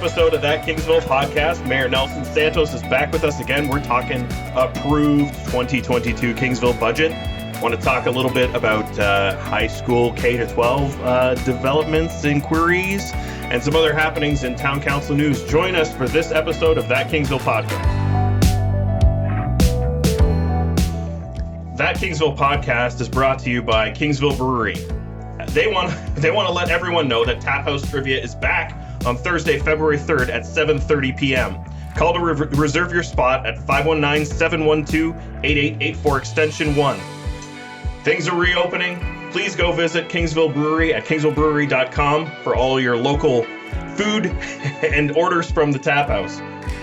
episode of That Kingsville Podcast. Mayor Nelson Santos is back with us again. We're talking approved 2022 Kingsville budget. I want to talk a little bit about high school K-12 developments, inquiries, and some other happenings in town council news. Join us for this episode of That Kingsville Podcast. That Kingsville Podcast is brought to you by Kingsville Brewery. They want to let everyone know that Tap House Trivia is back on Thursday, February 3rd at 7:30 p.m. Call to reserve your spot at 519-712-8884 extension 1. Things are reopening. Please go visit Kingsville Brewery at kingsvillebrewery.com for all your local food and orders from the Tap House.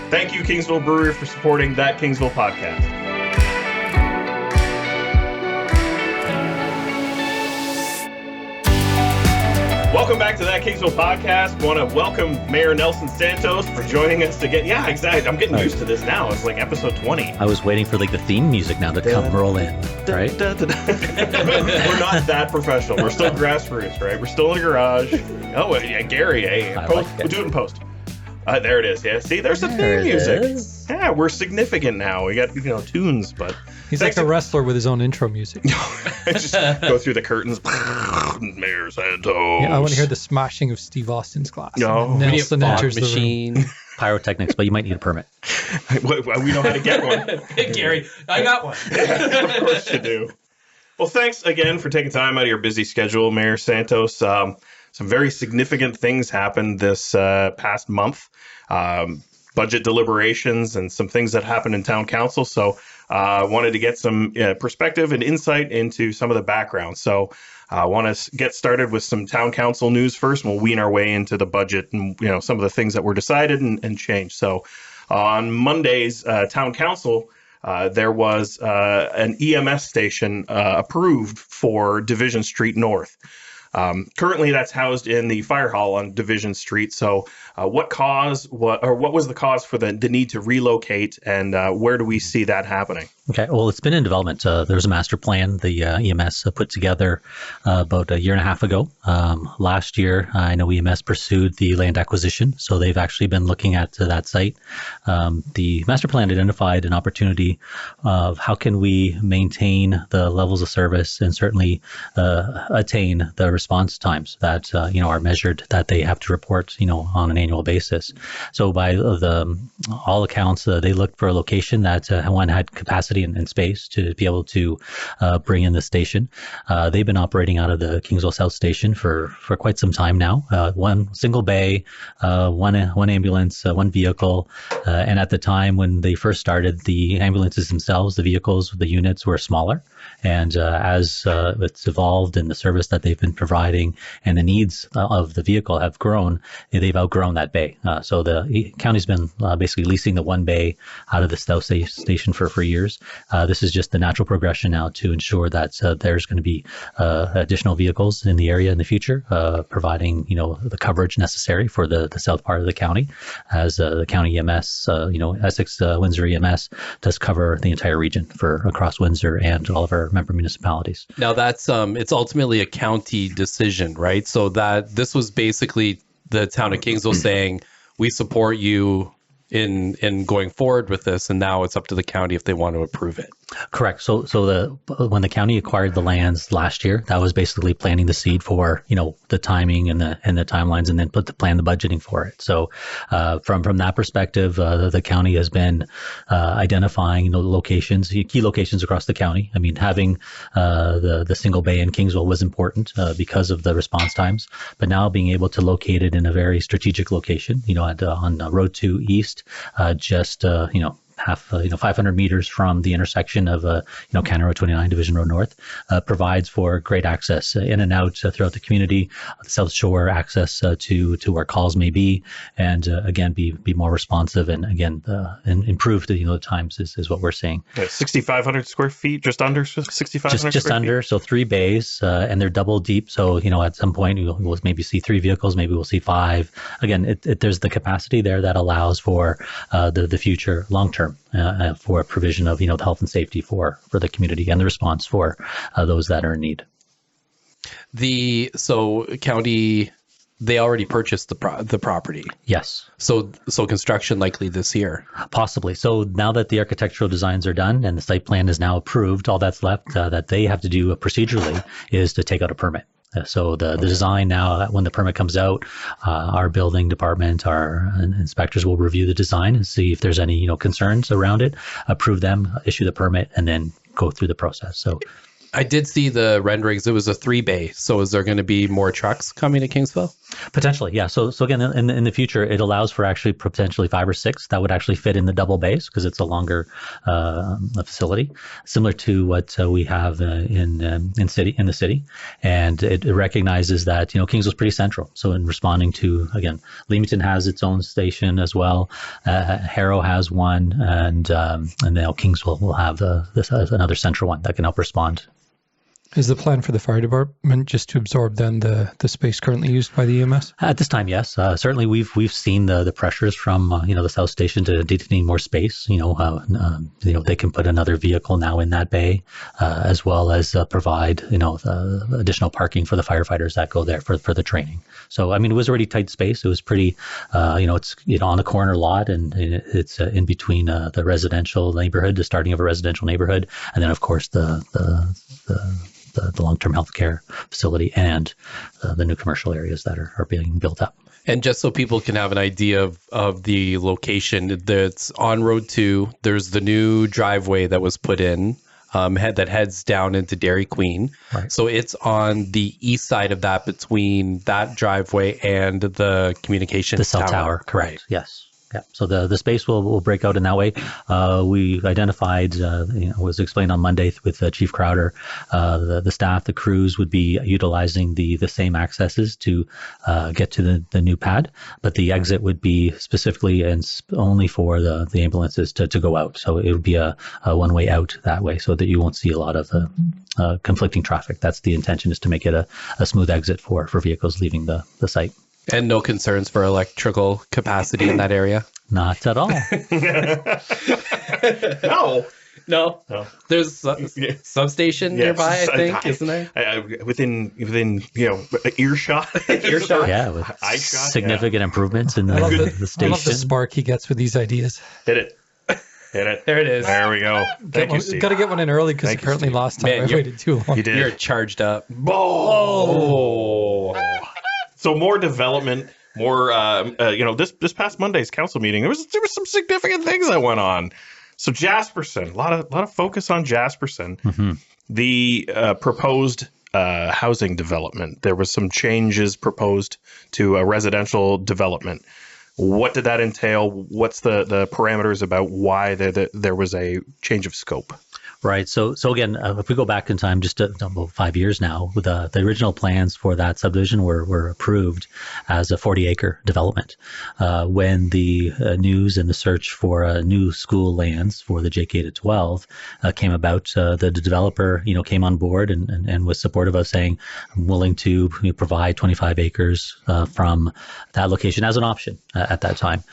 Thank you, Kingsville Brewery, for supporting That Kingsville Podcast. Welcome back to That Kingsville Podcast. I want to welcome Mayor Nelson Santos for joining us again. Yeah, exactly. I'm getting used to this now. It's like episode 20. I was waiting for like the theme music now to come roll in, right? We're not that professional. We're still grassroots, right? We're still in the garage. Oh, yeah, Gary, hey, we'll do it in post. There it is. Yeah, see, there's the theme music. Yeah, we're significant now. We got, tunes, but... He's like a wrestler with his own intro music. Just go through the curtains. Mayor Santos. Yeah, I want to hear the smashing of Steve Austin's glass. No. Nelson enters the machine, pyrotechnics, but you might need a permit. We know how to get one. Hey, Gary, I got one. Of course you do. Well, thanks again for taking time out of your busy schedule, Mayor Santos. Some very significant things happened this past month. Budget deliberations and some things that happened in town council. So I wanted to get some perspective and insight into some of the background. So I want to get started with some town council news first, and we'll wean our way into the budget and some of the things that were decided and changed. So on Monday's town council, there was an EMS station approved for Division Street North. Currently, that's housed in the fire hall on Division Street. So, what was the cause for the need to relocate, and where do we see that happening? Okay, well, it's been in development. There was a master plan the EMS put together about a year and a half ago. Last year, I know EMS pursued the land acquisition, so they've actually been looking at that site. The master plan identified an opportunity of how can we maintain the levels of service and certainly attain the response times that are measured that they have to report on an annual basis. So by all accounts, they looked for a location that one had capacity and space to be able to bring in the station. They've been operating out of the Kingsville South Station for quite some time now. One single bay, one ambulance, one vehicle, and at the time when they first started, the ambulances themselves, the vehicles, the units were smaller. And as it's evolved and the service that they've been providing and the needs of the vehicle have grown, they've outgrown that bay. So the county's been basically leasing the one bay out of the South Station for years. This is just the natural progression now to ensure that there's going to be additional vehicles in the area in the future, providing the coverage necessary for the south part of the county, as the county EMS, Essex Windsor EMS does cover the entire region for across Windsor and all of our member municipalities. Now that's it's ultimately a county decision, right? So that this was basically the town of Kingsville saying we support you in going forward with this, and now it's up to the county if they want to approve it. Correct. So when the county acquired the lands last year, that was basically planting the seed for the timing and the timelines, and then plan the budgeting for it. So from that perspective, the county has been identifying locations, key locations across the county. I mean, having the single bay in Kingsville was important because of the response times, but now being able to locate it in a very strategic location, on Road 2 East, just 500 meters from the intersection of County Road 29, Division Road North, provides for great access in and out throughout the community, the South Shore access to where calls may be, and again be more responsive and again and improve the times is what we're seeing. 6,500 square feet, just under 6,500. Just under, so 3 bays, and they're double deep. So at some point we'll maybe see 3 vehicles, maybe we'll see 5. Again, there's the capacity there that allows for the future long term. For provision of the health and safety for the community and the response for those that are in need. So county they already purchased the property. Yes. So construction likely this year. Possibly. So now that the architectural designs are done and the site plan is now approved, all that's left that they have to do procedurally is to take out a permit. So the design now, when the permit comes out, our building department, our inspectors will review the design and see if there's any concerns around it, approve them, issue the permit, and then go through the process. So I did see the renderings. It was a 3-bay. So is there going to be more trucks coming to Kingsville? potentially, yeah. So again, in the future, it allows for actually potentially 5 or 6 that would actually fit in the double bays because it's a longer facility, similar to what we have in the city, and it recognizes that Kingsville's pretty central. So in responding to, again, Leamington has its own station as well. Harrow has one, and now Kingsville will have another central one that can help respond. Is the plan for the fire department just to absorb then the space currently used by the EMS? At this time, yes. Certainly, we've seen the pressures from the South Station to need more space. They can put another vehicle now in that bay, as well as provide additional parking for the firefighters that go there for the training. So I mean, it was already tight space. It was pretty, it's on the corner lot, and it's in between the residential neighborhood, the starting of a residential neighborhood, and then of course the long-term health care facility and the new commercial areas that are being built up. And just so people can have an idea of the location, that's on Road 2. There's the new driveway that was put in that heads down into Dairy Queen. Right. So it's on the east side of that, between that driveway and the communications cell tower. Correct. Right. Yes. Yeah. So the space will break out in that way. We identified, was explained on Monday with Chief Crowder, the staff, the crews would be utilizing the same accesses to get to the new pad, but the exit would be specifically and only for the ambulances to go out. So it would be a one-way out that way, so that you won't see a lot of conflicting traffic. That's the intention, is to make it a smooth exit for vehicles leaving the site. And no concerns for electrical capacity in that area? Not at all. No. There's a substation nearby, I think, isn't there? Within earshot. Earshot. Yeah, with eyeshot, significant improvements in the station. I love the spark he gets with these ideas. Hit it. There it is. There we go. Thank you, Steve. Got to get one in early because apparently last time I waited too long. You did. You're charged up. Oh. So more development, more, this past Monday's council meeting, there was some significant things that went on. So Jasperson, a lot of focus on Jasperson. Mm-hmm. The proposed housing development, there was some changes proposed to a residential development. What did that entail? What's the parameters about why there was a change of scope? Right. So again, if we go back in time, just about 5 years now, the original plans for that subdivision were approved as a 40-acre development. When the news and the search for new school lands for the JK to 12 came about, the developer came on board and was supportive of saying, I'm willing to provide 25 acres from that location as an option at that time.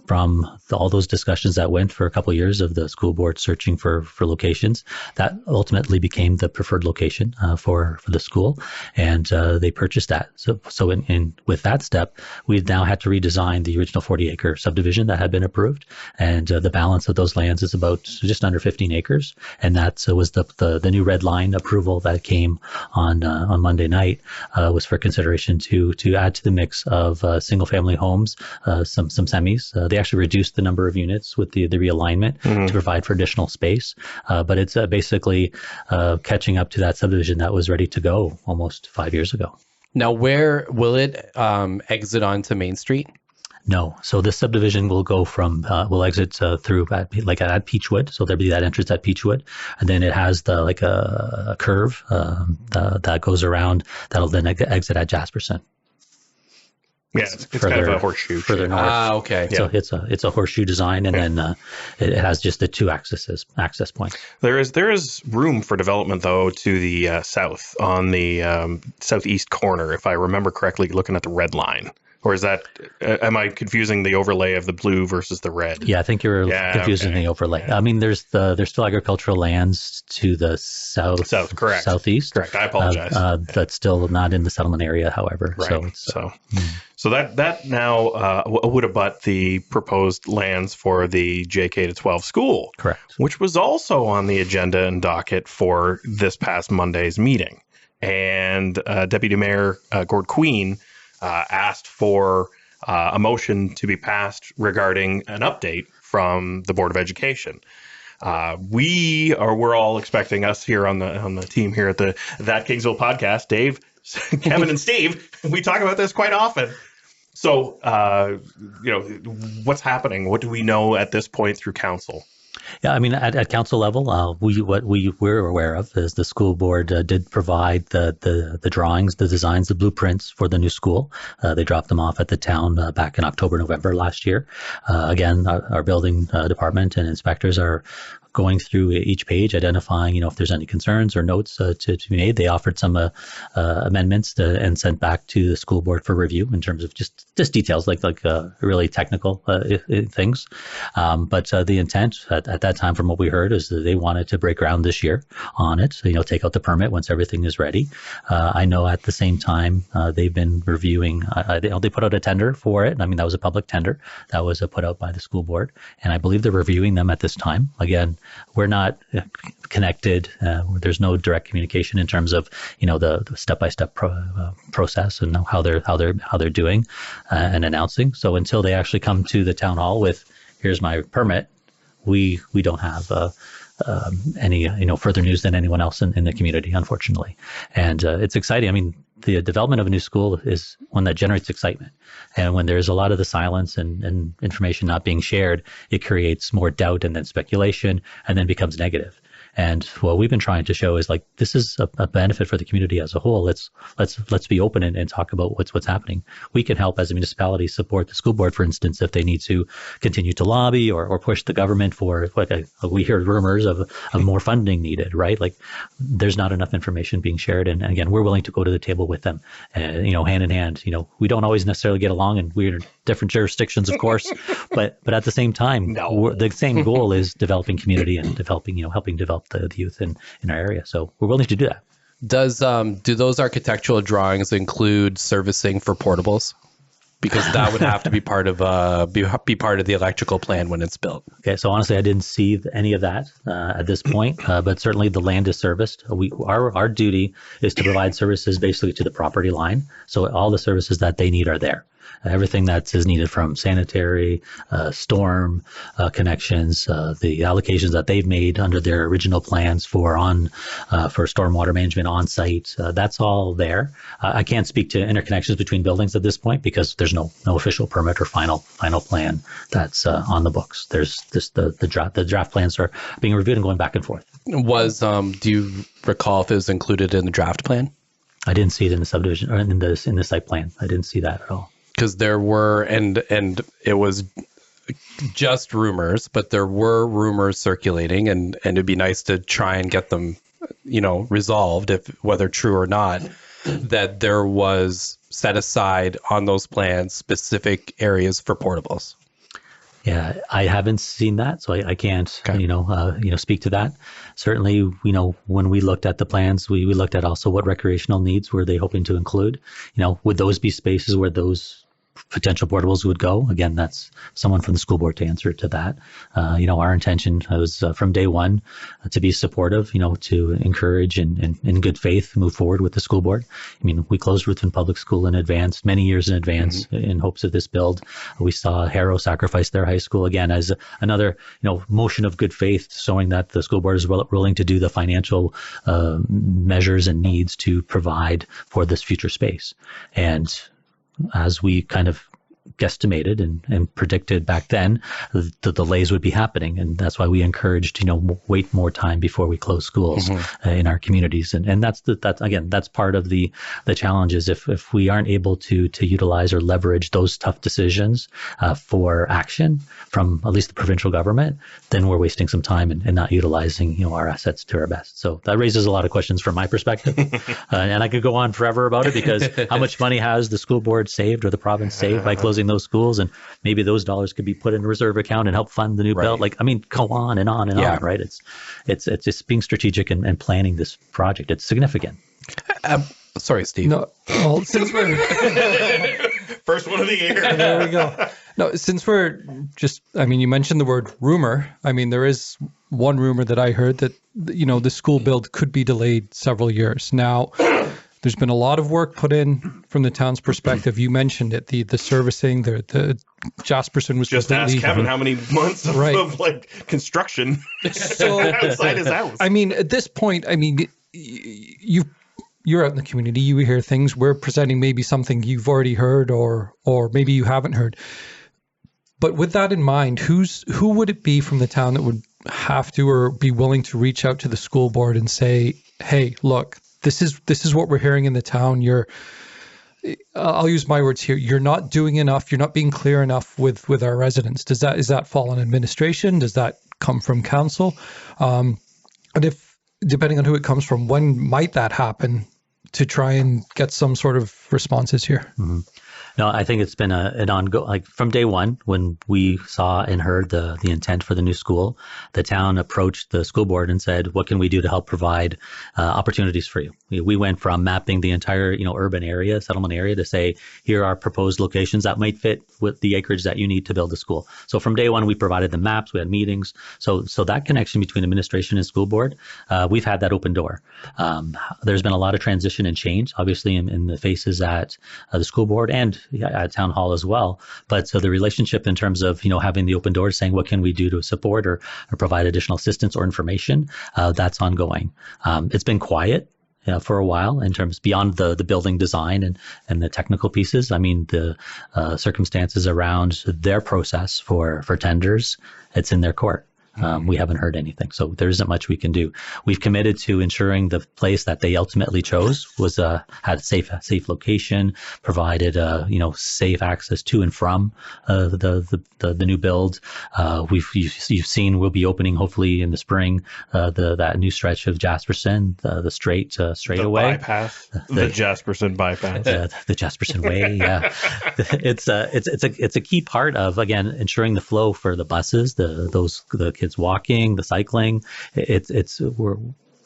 From all those discussions that went for a couple of years of the school board searching for locations, that ultimately became the preferred location for the school, and they purchased that. So in with that step, we now had to redesign the original 40-acre subdivision that had been approved, and the balance of those lands is about just under 15 acres, and that was the new red line approval that came on Monday night, was for consideration to add to the mix of single-family homes, some semis. They actually reduced the number of units with the realignment to provide for additional space. But it's basically catching up to that subdivision that was ready to go almost 5 years ago. Now, where will it exit onto Main Street? No. So this subdivision will go will exit through at Peachwood. So there'll be that entrance at Peachwood. And then it has a curve that goes around that'll then exit at Jasperson. Yeah, it's kind of a horseshoe. Further north. Okay. So it's a horseshoe design, and then it has just the 2 access points. There is room for development, though, to the south, on the southeast corner, if I remember correctly, looking at the red line. Or is that, am I confusing the overlay of the blue versus the red? Yeah, I think you're confusing the overlay. I mean, there's still agricultural lands to the Correct. southeast. Correct. I apologize. That's still not in the settlement area, however. Right. So that now would abut the proposed lands for the JK to 12 school. Correct. Which was also on the agenda and docket for this past Monday's meeting. And Deputy Mayor Gord Queen asked for a motion to be passed regarding an update from the Board of Education. We're all expecting us here on the team here at the That Kingsville Podcast, Dave, Kevin, and Steve. We talk about this quite often. So, what's happening? What do we know at this point through council? Yeah, I mean, at council level, what we're aware of is the school board did provide the drawings, the designs, the blueprints for the new school. They dropped them off at the town back in October, November last year. Again, our building department and inspectors are going through each page, identifying, if there's any concerns or notes to be made. They offered some amendments and sent back to the school board for review in terms of just details, like really technical things. But the intent at that time, from what we heard, is that they wanted to break ground this year on it. Take out the permit once everything is ready. I know at the same time they've been reviewing. They put out a tender for it. I mean, that was a public tender that was put out by the school board, and I believe they're reviewing them at this time. Again, we're not connected. There's no direct communication in terms of the step-by-step process and how they're doing and announcing. So until they actually come to the town hall with, here's my permit, we don't have any further news than anyone else in the community, unfortunately. And it's exciting. I mean, the development of a new school is one that generates excitement. And when there's a lot of the silence and information not being shared, it creates more doubt and then speculation and then becomes negative. And what we've been trying to show is this is a benefit for the community as a whole. Let's be open and talk about what's happening. We can help as a municipality support the school board, for instance, if they need to continue to lobby or push the government for we hear rumors of more funding needed, right? There's not enough information being shared. And again, we're willing to go to the table with them, hand in hand. We don't always necessarily get along, and we're in different jurisdictions, of course, but at the same time, the same goal is developing community and helping develop the youth in our area. So we're willing to do that. Do those architectural drawings include servicing for portables? Because that would have to be part of be part of the electrical plan when it's built. Okay, so honestly, I didn't see any of that at this point, but certainly the land is serviced. Our duty is to provide services basically to the property line. So all the services that they need are there. Everything that is needed, from sanitary, storm connections, the allocations that they've made under their original plans for stormwater management on site, that's all there. I can't speak to interconnections between buildings at this point because there's no official permit or final plan that's on the books. There's just the draft plans are being reviewed and going back and forth. Do you recall if it was included in the draft plan? I didn't see it in the subdivision or in the site plan. I didn't see that at all. Because there were, and it was just rumors, but there were rumors circulating, and it'd be nice to try and get them, resolved, whether true or not, that there was set aside on those plans specific areas for portables. Yeah, I haven't seen that, so I can't, speak to that. Certainly, when we looked at the plans, we looked at also what recreational needs were they hoping to include. Would those be spaces where those potential portables would go? Again, that's someone from the school board to answer to that. Our intention was from day one to be supportive, to encourage and in good faith move forward with the school board. I mean, we closed Ruthven Public School in advance, many years in advance, in hopes of this build. We saw Harrow sacrifice their high school again as another, motion of good faith, showing that the school board is willing to do the financial measures and needs to provide for this future space. And as we kind of guesstimated and predicted back then, the delays would be happening. And that's why we encouraged, wait more time before we close schools in our communities. And that's part of the challenges. If we aren't able to utilize or leverage those tough decisions for action from at least the provincial government, then we're wasting some time and not utilizing, our assets to our best. So that raises a lot of questions from my perspective. And I could go on forever about it, because how much money has the school board saved or the province saved by closing those schools? And maybe those dollars could be put in a reserve account and help fund the new build. Go on and on and on, right? It's just being strategic and planning this project. It's significant. Sorry, Steve. No, well, since we're First one of the year. there we go. No, since we're you mentioned the word rumor. There is one rumor that I heard that, the school build could be delayed several years. Now, there's been a lot of work put in from the town's perspective. You mentioned it, the servicing, the Jasperson was just ask Kevin how many months of construction outside his house. At this point, you're out in the community, you hear things. We're presenting maybe something you've already heard or maybe you haven't heard. But with that in mind, who would it be from the town that would have to or be willing to reach out to the school board and say, hey, look, this is what we're hearing in the town. I'll use my words here. You're not doing enough. You're not being clear enough with our residents. Is that fall on administration? Does that come from council? And if, depending on who it comes from, when might that happen to try and get some sort of responses here? Mm-hmm. No, I think it's been an ongoing, from day one, when we saw and heard the intent for the new school, the town approached the school board and said, what can we do to help provide opportunities for you? We went from mapping the entire, urban area, settlement area, to say, here are proposed locations that might fit with the acreage that you need to build a school. So from day one, we provided the maps, we had meetings. So that connection between administration and school board, we've had that open door. There's been a lot of transition and change, obviously, in the faces at the school board and at town hall as well. But so the relationship in terms of, having the open door, saying what can we do to support or provide additional assistance or information, that's ongoing. It's been quiet for a while in terms beyond the building design and the technical pieces. The circumstances around their process for tenders, it's in their court. We haven't heard anything, so there isn't much we can do. We've committed to ensuring the place that they ultimately chose was had a safe location, provided safe access to and from the new build. You've seen we'll be opening hopefully in the spring that new stretch of Jasperson, the straightaway bypass, the Jasperson bypass, the Jasperson way. Yeah, it's a key part of, again, ensuring the flow for the buses, the kids walking, the cycling.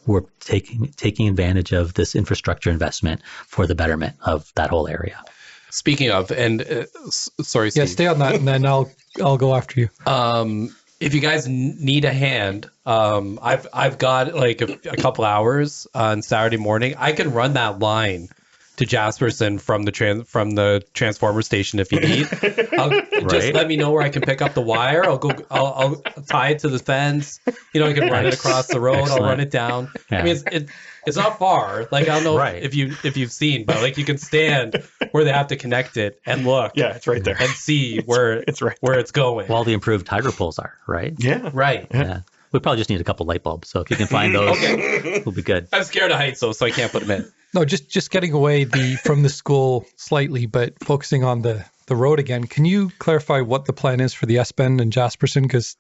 We're taking advantage of this infrastructure investment for the betterment of that whole area. Speaking of, and sorry, Steve. Yeah, stay on that, and then I'll go after you. If you guys need a hand, I've got like a couple hours on Saturday morning. I can run that line to Jasperson from the transformer station if you need. Just let me know where I can pick up the wire. I'll tie it to the fence. I can run it across the road. Excellent. I'll run it down. Yeah. It's not far. I don't know if you've seen, but you can stand where they have to connect it and look. Yeah, it's right there. And see where it's going. Well, the improved hydro poles are, right? Yeah. Right. Yeah. We probably just need a couple light bulbs. So if you can find those, we'll be good. I'm scared of heights, so I can't put them in. No, just getting away from the school slightly, but focusing on the road again. Can you clarify what the plan is for the S-bend and Jasperson? Because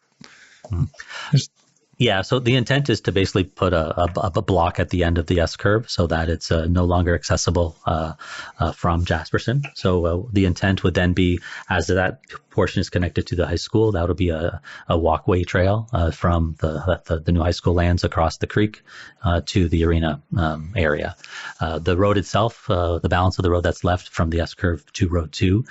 yeah, so the intent is to basically put a block at the end of the S-curve so that it's no longer accessible from Jasperson. So the intent would then be, as that portion is connected to the high school, that would be a walkway trail from the new high school lands across the creek to the arena area. The road itself, the balance of the road that's left from the S-curve to Road 2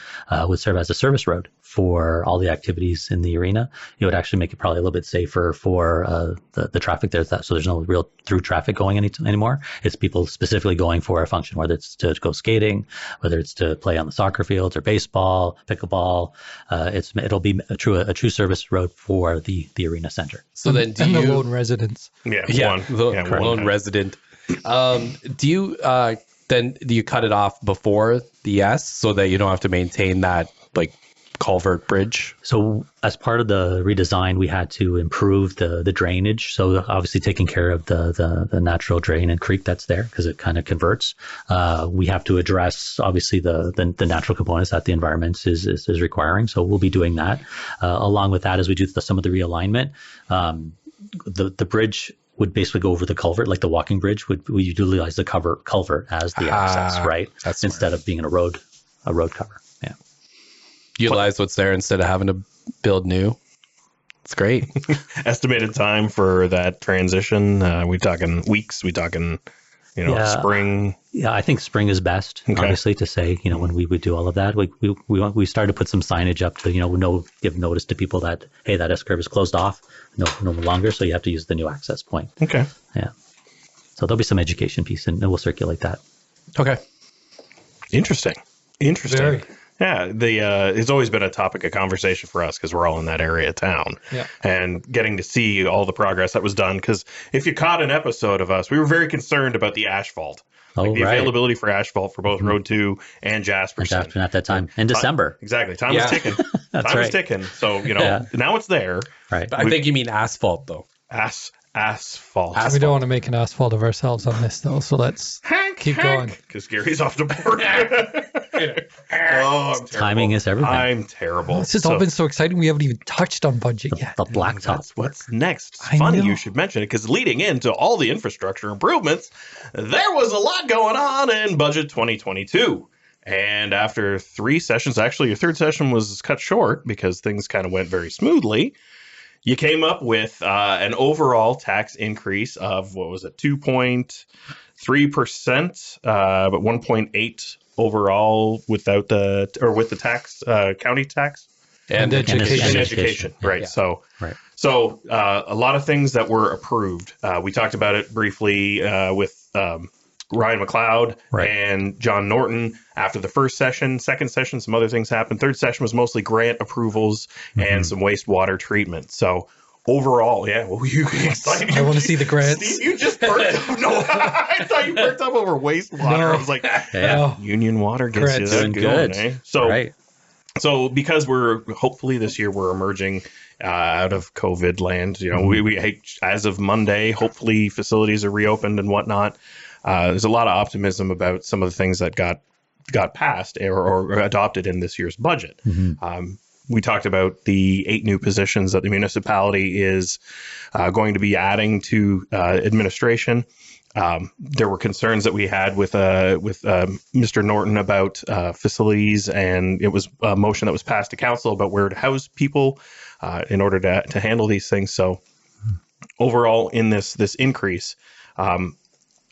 would serve as a service road for all the activities in the arena. It would actually make it probably a little bit safer for the traffic there. So there's no real through traffic going anymore. It's people specifically going for a function, whether it's to go skating, whether it's to play on the soccer fields or baseball, pickleball. It'll be a true service road for the arena center. So then the lone residents. Lone resident. Do you then do you cut it off before the S so that you don't have to maintain that culvert bridge? So as part of the redesign, we had to improve the drainage. So obviously taking care of the natural drain and creek that's there because it kind of converts. We have to address obviously the natural components that the environment is requiring. So we'll be doing that. Along with that, as we do some of the realignment, the bridge would basically go over the culvert, like the walking bridge we utilize the culvert as the access, right? Instead of being in a road cover. Yeah. Utilize what's there instead of having to build new. It's great. Estimated time for that transition? We talking weeks? We talking, spring? Yeah, I think spring is best, obviously, to say, when we would do all of that. We started to put some signage up to, give notice to people that, hey, that S-curve is closed off, no longer, so you have to use the new access point. Okay. Yeah. So there'll be some education piece, and we'll circulate that. Okay. Interesting. Very. Yeah, it's always been a topic of conversation for us because we're all in that area of town. Yeah. And getting to see all the progress that was done. Because if you caught an episode of us, we were very concerned about the asphalt. The availability for asphalt for both Road 2 and Jasperson. At that time, in December. Exactly. Time was ticking. Time was ticking. So, now it's there. Right. I think you mean asphalt, though. Asphalt. We don't want to make an asphalt of ourselves on this, though. So let's keep going. Because Gary's off the board. Timing is everything. I'm terrible. It's just all been so exciting. We haven't even touched on budget yet. The blacktop. What's next? It's funny you should mention it because leading into all the infrastructure improvements, there was a lot going on in budget 2022. And after 3 sessions, actually your third session was cut short because things kind of went very smoothly. You came up with an overall tax increase of, 2.3%, but 1.8 overall with the tax, county tax and education. Right. Yeah. So a lot of things that were approved. We talked about it briefly with Ryan McLeod and John Norton after the first session. Second session, some other things happened. Third session was mostly grant approvals and some wastewater treatment. So overall, you excited? I want to see the grants. Steve, you just perked up. No, I thought you perked up over wastewater. No. I was like, Union Water gets you that good. Eh? So because we're hopefully this year we're emerging out of COVID land. We as of Monday, hopefully facilities are reopened and whatnot. There's a lot of optimism about some of the things that got passed or adopted in this year's budget. We talked about the 8 new positions that the municipality is going to be adding to administration. There were concerns that we had with Mr. Norton about facilities, and it was a motion that was passed to council about where to house people in order to handle these things. So overall, in this increase,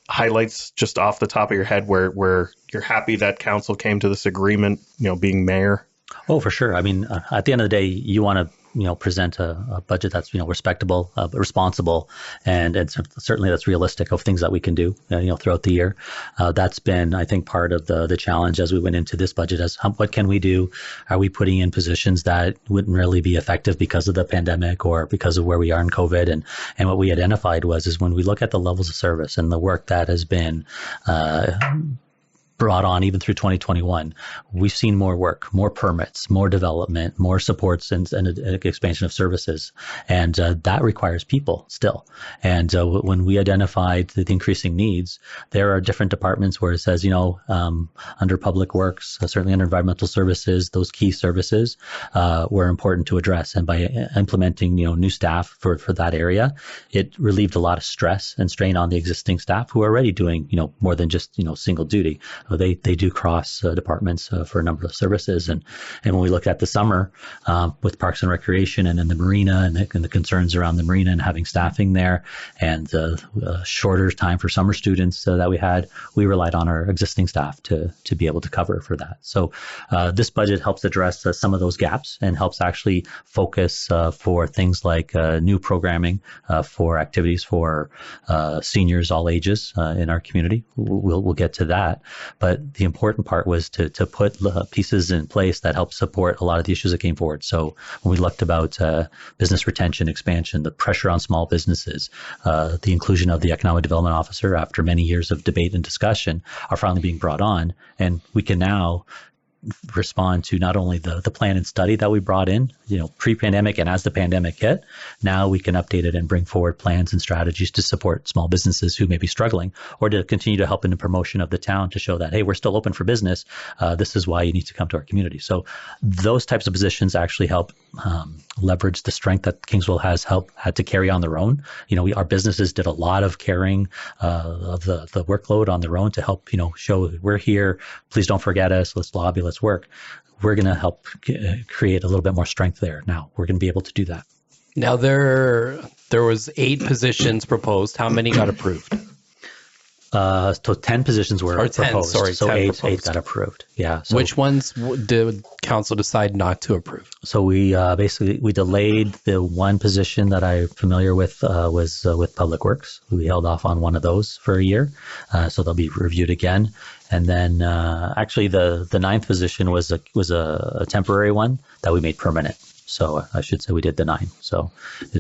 highlights just off the top of your head where you're happy that council came to this agreement, being mayor? Oh, for sure. I mean, at the end of the day, you want to, present a budget that's, respectable, responsible, and certainly that's realistic of things that we can do, throughout the year. That's been, I think, part of the challenge as we went into this budget as what can we do? Are we putting in positions that wouldn't really be effective because of the pandemic or because of where we are in COVID? And what we identified is when we look at the levels of service and the work that has been, brought on even through 2021, we've seen more work, more permits, more development, more supports and expansion of services. And that requires people still. And when we identified the increasing needs, there are different departments where it says, under public works, certainly under environmental services, those key services were important to address. And by implementing, new staff for that area, it relieved a lot of stress and strain on the existing staff who are already doing, more than just, single duty. They do cross departments for a number of services. And when we look at the summer with Parks and Recreation and in the marina and the concerns around the marina and having staffing there and shorter time for summer students that we relied on our existing staff to be able to cover for that. So this budget helps address some of those gaps and helps actually focus for things like new programming for activities for seniors all ages in our community. We'll get to that. But the important part was to put pieces in place that help support a lot of the issues that came forward. So when we looked about business retention, expansion, the pressure on small businesses, the inclusion of the economic development officer after many years of debate and discussion are finally being brought on. And we can now respond to not only the plan and study that we brought in, pre-pandemic and as the pandemic hit. Now we can update it and bring forward plans and strategies to support small businesses who may be struggling, or to continue to help in the promotion of the town to show that, hey, we're still open for business. This is why you need to come to our community. So those types of positions actually help leverage the strength that Kingsville had to carry on their own. Our businesses did a lot of carrying of the workload on their own to help, show we're here. Please don't forget us. Let's lobby. Let's work. We're going to help create a little bit more strength there. Now we're going to be able to do that. Now there was 8 positions proposed. How many got approved? So 10 positions were proposed. So 8 got approved. Yeah. So, which ones did council decide not to approve? So we we delayed the one position that I'm familiar with was with Public Works. We held off on one of those for a year. So they'll be reviewed again. And then actually the 9th position was a temporary one that we made permanent. So I should say we did the 9. So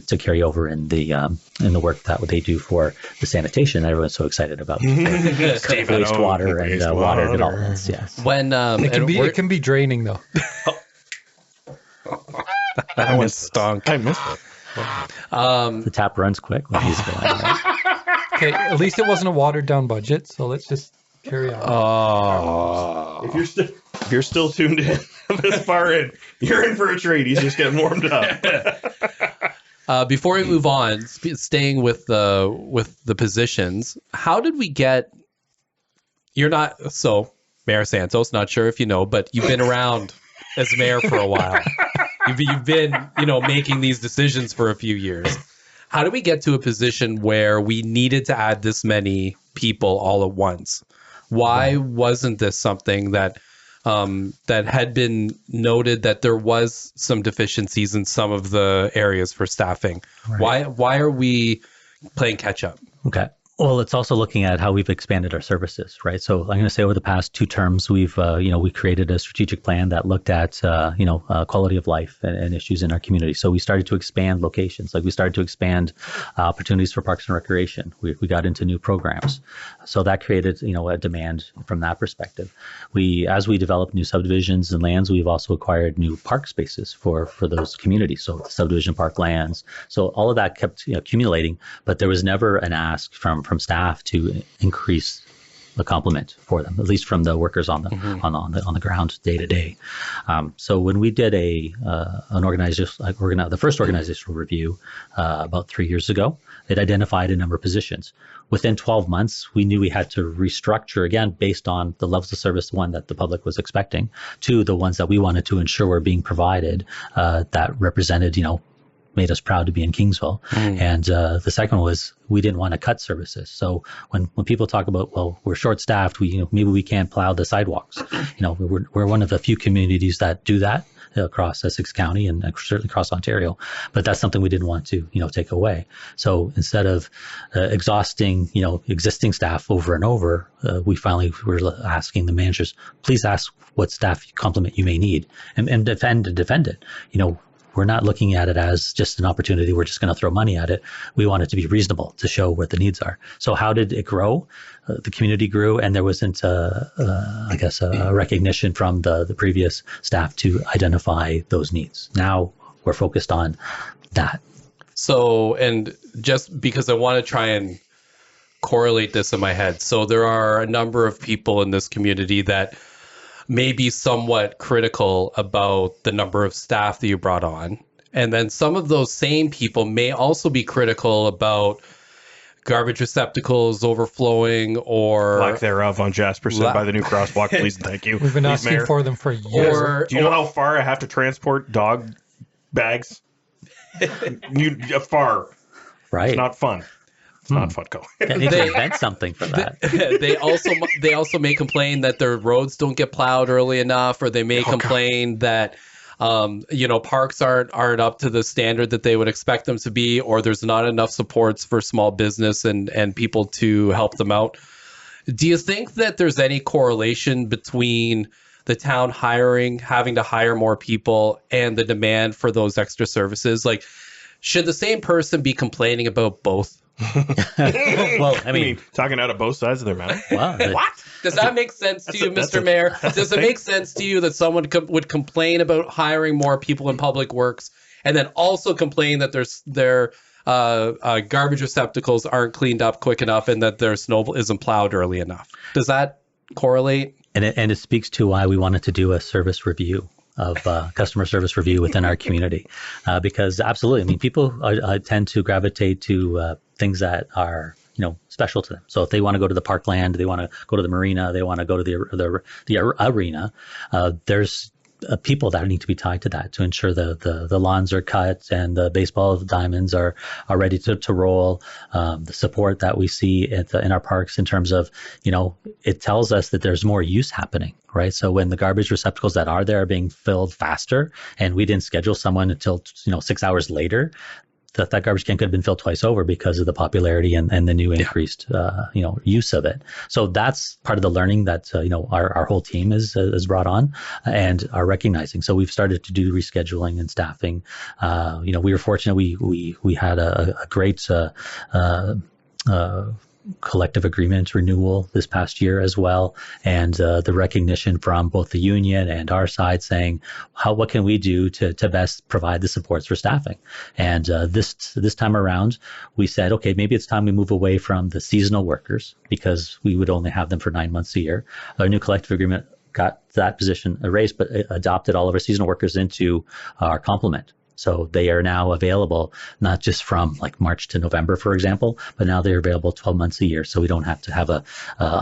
to carry over in the work that they do for the sanitation, everyone's so excited about wastewater and water developments. Yes. When it can be draining though. That one stunk. I missed it. The tap runs quick when he's going. Okay, at least it wasn't a watered down budget. So let's just carry on. Oh. If you're still tuned in this far in, you're in for a treat. He's just getting warmed up. Before we move on, staying with the positions, how did we get? Mayor Santos. Not sure if you know, but you've been around as mayor for a while. You've been making these decisions for a few years. How did we get to a position where we needed to add this many people all at once? Why wasn't this something that had been noted that there was some deficiencies in some of the areas for staffing? Right. Why are we playing catch up? Okay. Well, it's also looking at how we've expanded our services, right? So I'm going to say over the past 2 terms, we created a strategic plan that looked at, quality of life and issues in our community. So we started to expand locations, like we started to expand opportunities for parks and recreation. We got into new programs. So that created, a demand from that perspective. As we developed new subdivisions and lands, we've also acquired new park spaces for those communities. So subdivision park lands. So all of that kept accumulating, but there was never an ask from staff to increase the complement for them, at least from the workers on the ground day to day. So when we did an organization, the first organizational review about 3 years ago, it identified a number of positions. Within 12 months, we knew we had to restructure again based on the levels of service, one that the public was expecting, to the ones that we wanted to ensure were being provided that represented, made us proud to be in Kingsville. And the second one was we didn't want to cut services. So when people talk about, well, we're short staffed, maybe we can't plow the sidewalks. We're one of the few communities that do that across Essex County and certainly across Ontario, but that's something we didn't want to, take away. So instead of exhausting, existing staff over and over, we finally were asking the managers, please ask what staff complement you may need and defend it. We're not looking at it as just an opportunity. We're just going to throw money at it. We want it to be reasonable to show what the needs are. So how did it grow? The community grew, and there wasn't, a recognition from the previous staff to identify those needs. Now we're focused on that. So, and just because I want to try and correlate this in my head. So there are a number of people in this community that may be somewhat critical about the number of staff that you brought on. And then some of those same people may also be critical about garbage receptacles overflowing or lack thereof on Jasperson by the new crosswalk, please and thank you. We've been asking Mayor. for them for years. Do you know how far I have to transport dog bags? Far. Right. It's not fun. It's not fun, Go. They need to invent something for that. They also may complain that their roads don't get plowed early enough, or they may complain that parks aren't up to the standard that they would expect them to be, or there's not enough supports for small business and people to help them out. Do you think that there's any correlation between the town having to hire more people and the demand for those extra services? Like, should the same person be complaining about both Well, I mean, talking out of both sides of their mouth. wow, What? Does that make sense to you, Mr. Mayor? Does it make sense to you that someone would complain about hiring more people in public works and then also complain that their garbage receptacles aren't cleaned up quick enough and that their snow isn't plowed early enough? Does that correlate? And it speaks to why we wanted to do a service review of customer service review within our community, because absolutely, I mean, people tend to gravitate to things that are special to them. So if they want to go to the parkland, they want to go to the marina, they want to go to the arena, there's people that need to be tied to that to ensure the lawns are cut and the baseball diamonds are ready to roll. The support that we see in our parks in terms of, it tells us that there's more use happening, right? So when the garbage receptacles that are there are being filled faster and we didn't schedule someone until, 6 hours later, that garbage can could have been filled twice over because of the popularity and the new increased, use of it. So that's part of the learning that, our whole team is brought on and are recognizing. So we've started to do rescheduling and staffing. We were fortunate. We had a great, collective agreement renewal this past year as well, and the recognition from both the union and our side saying what can we do to best provide the supports for staffing. And this time around we said, okay, maybe it's time we move away from the seasonal workers because we would only have them for 9 months a year. Our new collective agreement got that position erased, but it adopted all of our seasonal workers into our complement. So they are now available not just from like March to November, for example, but now they're available 12 months a year. So we don't have to have a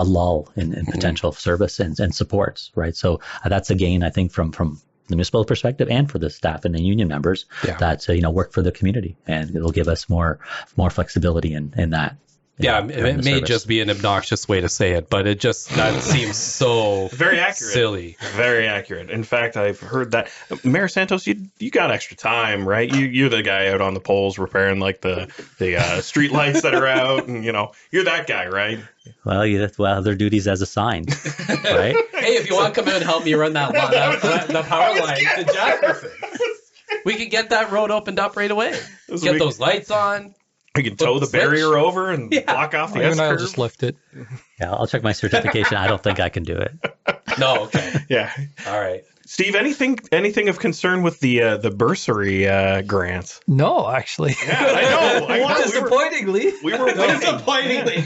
lull in potential service and supports, right? So that's a gain, I think, from the municipal perspective and for the staff and the union members that work for the community, and it'll give us more flexibility in that. Yeah, it may just be an obnoxious way to say it, but that seems so very accurate, silly. Very accurate. In fact, I've heard that Mayor Santos, you got extra time, right? You're the guy out on the poles repairing like the street lights that are out, and you're that guy, right? Well, their duties as assigned, right? Hey, if you want to come in and help me run that power line to Jasperson, we can get that road opened up right away. Get those lights on. We can tow the barrier over and block off the S-curve. I'll just lift it. Yeah, I'll check my certification. I don't think I can do it. No, okay. Yeah. All right. Steve, anything of concern with the bursary grants? No, actually. Yeah, I know. Disappointingly. We were disappointingly.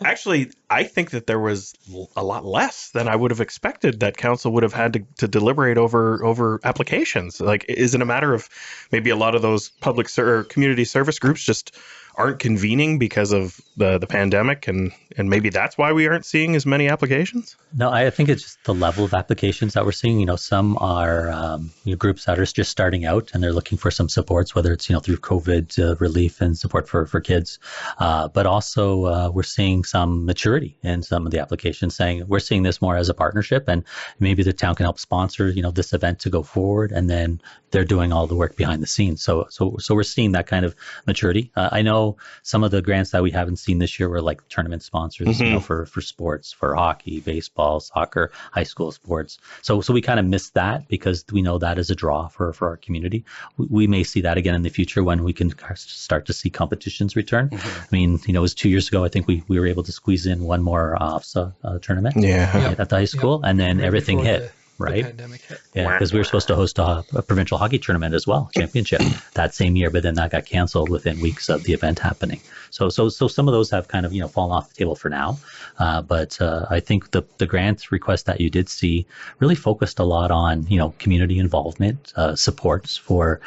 Actually, I think that there was a lot less than I would have expected that council would have had to deliberate over applications. Like, is it a matter of maybe a lot of those public or community service groups just aren't convening because of the pandemic, and maybe that's why we aren't seeing as many applications? No, I think it's just the level of applications that we're seeing. Some are groups that are just starting out and they're looking for some supports, whether it's through COVID relief and support for kids, but also we're seeing some maturity in some of the applications, saying we're seeing this more as a partnership, and maybe the town can help sponsor this event to go forward, and then they're doing all the work behind the scenes. So we're seeing that kind of maturity. I know some of the grants that we haven't seen this year were like tournament sponsors, for sports, for hockey, baseball, soccer, high school sports. So we kind of missed that because we know that is a draw for our community. We may see that again in the future when we can start to see competitions return. I mean, it was 2 years ago. I think we were able to squeeze in one more OFSA tournament at the high school, and then everything hit. Right. Pandemic hit. Yeah, because we were supposed to host a provincial hockey tournament as well, championship, that same year, but then that got canceled within weeks of the event happening. So some of those have kind of fallen off the table for now. But I think the grant request that you did see really focused a lot on community involvement, supports for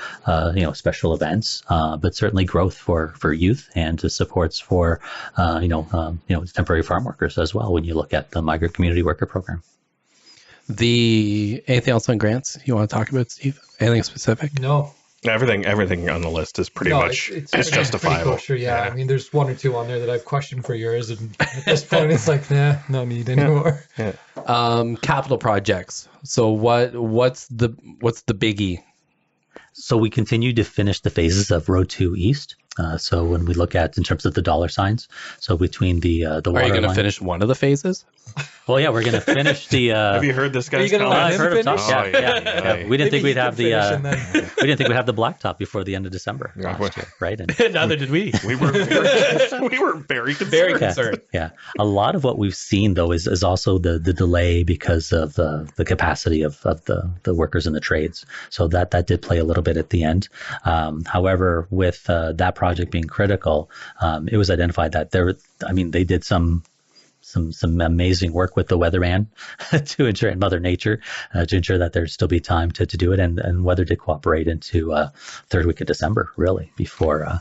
special events, but certainly growth for youth and supports for temporary farm workers as well. When you look at the migrant community worker program. Anything else on grants you want to talk about, Steve? Anything specific? No. Everything on the list is pretty much it's justifiable. Kosher, yeah. I mean, there's one or two on there that I've questioned for years, and at this point, it's like, no need anymore. Yeah. Capital projects. So what's the biggie? So we continue to finish the phases of Road 2 East. So when we look at in terms of the dollar signs, so between the water are you going to line, finish one of the phases? Well, yeah, we're going to finish the. Have you heard this guy's you gonna comments? let I've heard him talk. finish? Yeah. We didn't think we'd have the. We didn't think we'd have the blacktop before the end of December last year, right? And Neither did we. We were very concerned. Very concerned. yeah, a lot of what we've seen though is also the delay because of the capacity of the workers in the trades. So that did play a little bit at the end. However, with that project being critical, it was identified that they did some amazing work with the weatherman to ensure, and Mother Nature to ensure that there'd still be time to do it, and weather did cooperate into third week of December, really, before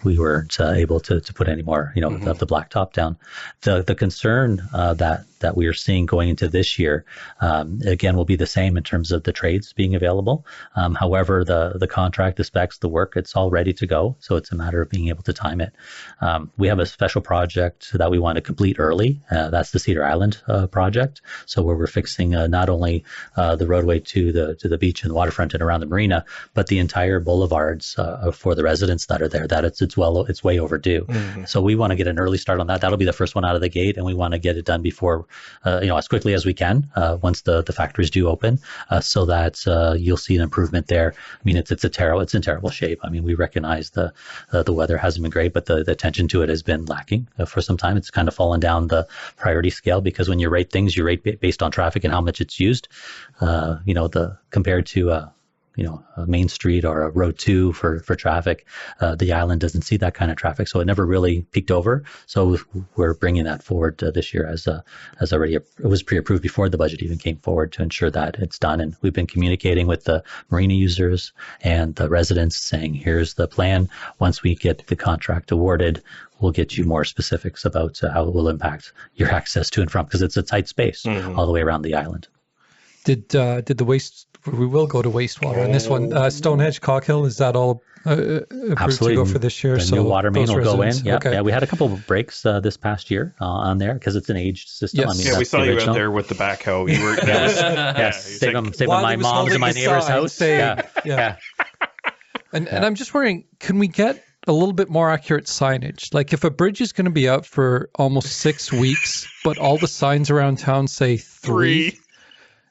we weren't able to put any more, of the blacktop down. The concern that we are seeing going into this year, again, will be the same in terms of the trades being available. However, the contract, the specs, the work, it's all ready to go. So it's a matter of being able to time it. We have a special project that we want to complete early. That's the Cedar Island project. So where we're fixing not only the roadway to the beach and the waterfront and around the marina, but the entire boulevards for the residents that are there. That it's way overdue. Mm-hmm. So we want to get an early start on that. That'll be the first one out of the gate, and we want to get it done before, as quickly as we can once the factories do open, so that you'll see an improvement there. I mean, it's in terrible shape. I mean, we recognize the weather hasn't been great, but the attention to it has been lacking for some time. It's kind of fallen down the priority scale, because when you rate things, you rate based on traffic and how much it's used. Compared to a Main Street or a Road 2 for traffic, the island doesn't see that kind of traffic, so it never really peaked over. So we're bringing that forward this year as already it was pre-approved before the budget even came forward, to ensure that it's done. And we've been communicating with the marina users and the residents, saying, here's the plan. Once we get the contract awarded, we'll get you more specifics about how it will impact your access to and from, because it's a tight space all the way around the island. Did the waste? We will go to wastewater on this one. Stonehenge, Cockhill, is that all approved Absolutely. to go for this year? The new water main will go in. Yeah, okay. Yeah. We had a couple of breaks this past year on there because it's an aged system. Yes. I mean, Yeah, we that's saw the you original. out there with the backhoe. You were saving my mom's and my neighbor's house. Yeah. And I'm just wondering, can we get a little bit more accurate signage? Like, if a bridge is going to be out for almost 6 weeks, but all the signs around town say 3,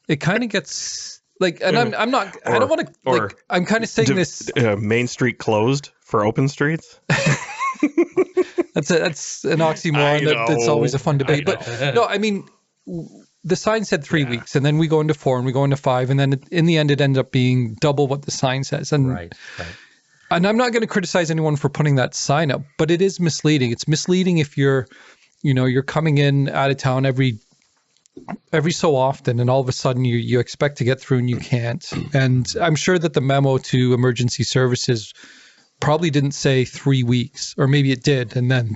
it kind of gets like, and I'm not, I don't want to, like, I'm kind of saying this. Main Street closed for open streets. That's an oxymoron. That's always a fun debate. But no, I mean, the sign said 3 weeks, and then we go into 4 and we go into 5, and then in the end it ended up being double what the sign says. And Right. And I'm not going to criticize anyone for putting that sign up, but it is misleading. It's misleading if you're coming in out of town every so often, and all of a sudden you expect to get through and you can't. And I'm sure that the memo to emergency services probably didn't say 3 weeks, or maybe it did, and then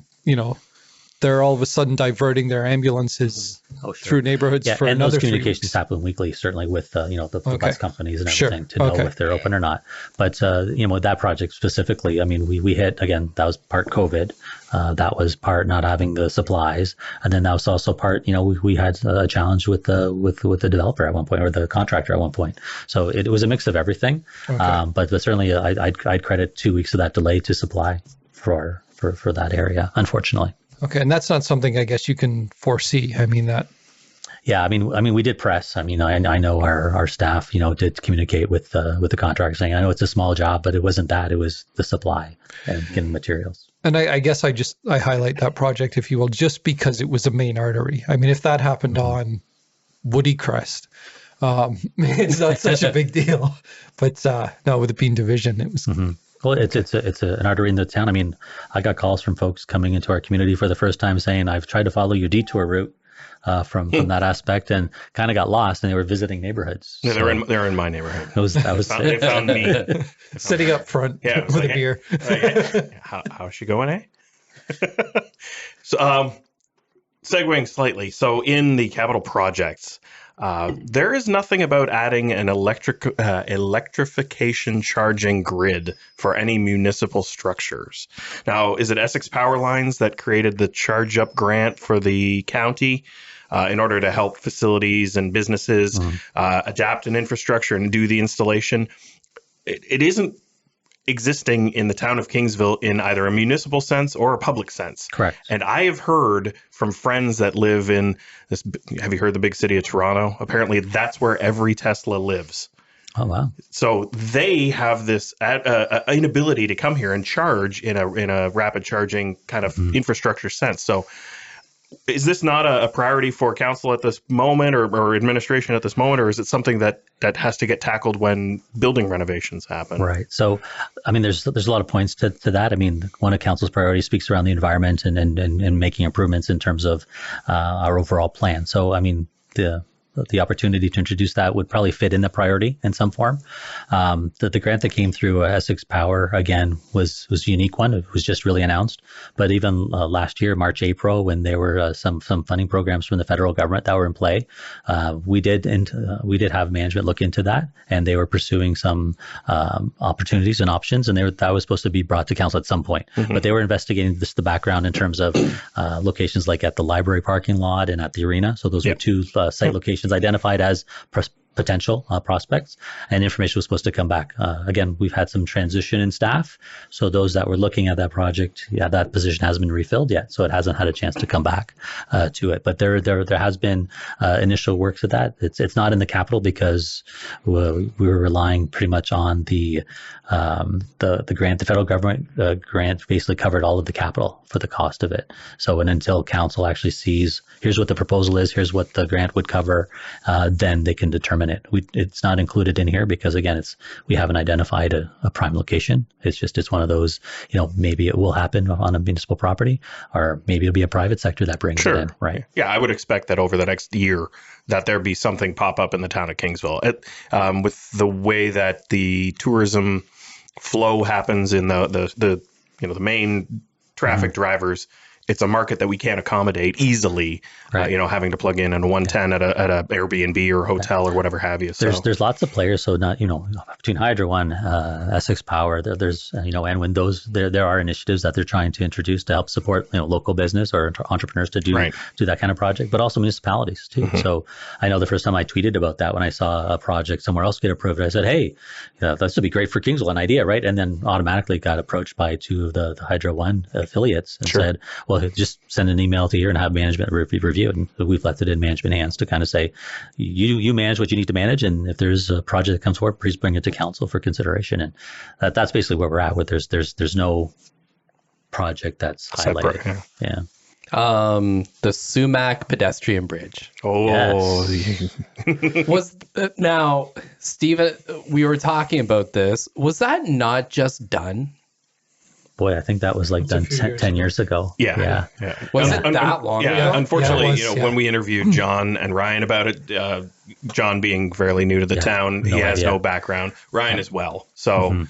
they're all of a sudden diverting their ambulances through neighborhoods for and another those 3 communications weeks. happen weekly, certainly with the bus companies and everything, to know if they're open or not. But with that project specifically, I mean, we hit, again, that was part COVID, that was part not having the supplies, and then that was also part, we had a challenge with the developer at one point, or the contractor at one point. So it was a mix of everything. But certainly I'd credit 2 weeks of that delay to supply for that area, unfortunately. Okay, and that's not something I guess you can foresee. I mean that. Yeah, I mean, we did press. I mean, I know our staff, did communicate with the contractor, saying, I know it's a small job, but it wasn't that. It was the supply and getting materials. And I guess I highlight that project, if you will, just because it was a main artery. I mean, if that happened on Woody Crest, it's not such a big deal. But no, with the Bean Division, it was. Mm-hmm. Well, it's an artery in the town. I mean, I got calls from folks coming into our community for the first time saying, I've tried to follow your detour route from that aspect, and kind of got lost, and they were visiting neighborhoods. Yeah, they're in my neighborhood. They found me sitting up front with a beer. How's she going, eh? So, segueing slightly. So in the capital projects, there is nothing about adding an electrification charging grid for any municipal structures. Now, is it Essex Power Lines that created the Charge Up grant for the county in order to help facilities and businesses adapt an infrastructure and do the installation? It isn't existing in the town of Kingsville in either a municipal sense or a public sense. Correct. And I have heard from friends that live in this. Have you heard the big city of Toronto? Apparently, that's where every Tesla lives. Oh, wow. So they have this inability to come here and charge in a rapid charging kind of infrastructure sense. So is this not a priority for council at this moment or administration at this moment, or is it something that has to get tackled when building renovations happen? Right. So, I mean, there's a lot of points to that. I mean, one of council's priorities speaks around the environment and making improvements in terms of our overall plan. So, I mean, the opportunity to introduce that would probably fit in the priority in some form. The grant that came through Essex Power, again, was a unique one. It was just really announced. But even last year, March, April, when there were some funding programs from the federal government that were in play, we did have management look into that, and they were pursuing some opportunities and options, and that was supposed to be brought to council at some point. But they were investigating the background in terms of locations like at the library parking lot and at the arena. So those were two site locations identified as potential prospects, and information was supposed to come back. Again, we've had some transition in staff, so those that were looking at that project, that position hasn't been refilled yet, so it hasn't had a chance to come back to it. But there has been initial work to that. It's not in the capital because we were relying pretty much on the grant. The federal government grant basically covered all of the capital for the cost of it. So until council actually sees, here's what the proposal is, here's what the grant would cover, then they can determine it. It's not included in here because, again, we haven't identified a prime location. It's one of those, maybe it will happen on a municipal property, or maybe it'll be a private sector that brings it in, right? Yeah, I would expect that over the next year that there be something pop up in the town of Kingsville. With the way that the tourism flow happens in the main traffic drivers, it's a market that we can't accommodate easily, right. Having to plug in a 110 at a Airbnb or hotel or whatever have you. So there's lots of players. So not, between Hydro One, Essex Power, there's, and when there are initiatives that they're trying to introduce to help support, local business or entrepreneurs to do that kind of project, but also municipalities too. So I know the first time I tweeted about that, when I saw a project somewhere else get approved, I said, hey, this would be great for Kingsville, an idea, right? And then automatically got approached by two of the Hydro One affiliates and said, well, just send an email to here and have management review it. And we've left it in management hands to kind of say, you manage what you need to manage. And if there's a project that comes forward, please bring it to council for consideration. And that's basically where we're at with there's no project that's highlighted. The Sumac Pedestrian Bridge. Oh, yes. Now, Steven, we were talking about this. Was that not just done? Boy, I think that was done 10 years ago. Yeah. Was it that long ago? Unfortunately, when we interviewed John and Ryan about it, John being fairly new to the town, he has no background. Ryan as well. So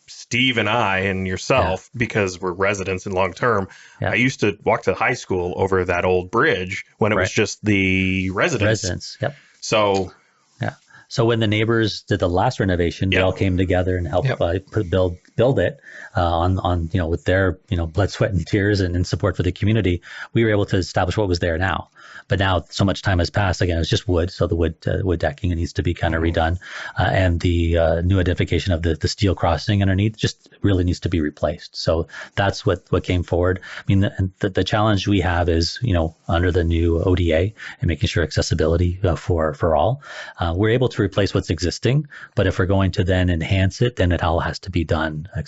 Steve and I and yourself, because we're residents in long term, I used to walk to high school over that old bridge when it was just the residents. Yep. So So when the neighbors did the last renovation, they all came together and helped build it on with their blood, sweat, and tears and in support for the community. We were able to establish what was there now. But now so much time has passed. Again, it's just wood, so the wood decking needs to be kind of redone, and the new identification of the steel crossing underneath just really needs to be replaced. So that's what came forward. I mean, the challenge we have is under the new ODA and making sure accessibility for all. We're able to replace what's existing, but if we're going to then enhance it, then it all has to be done and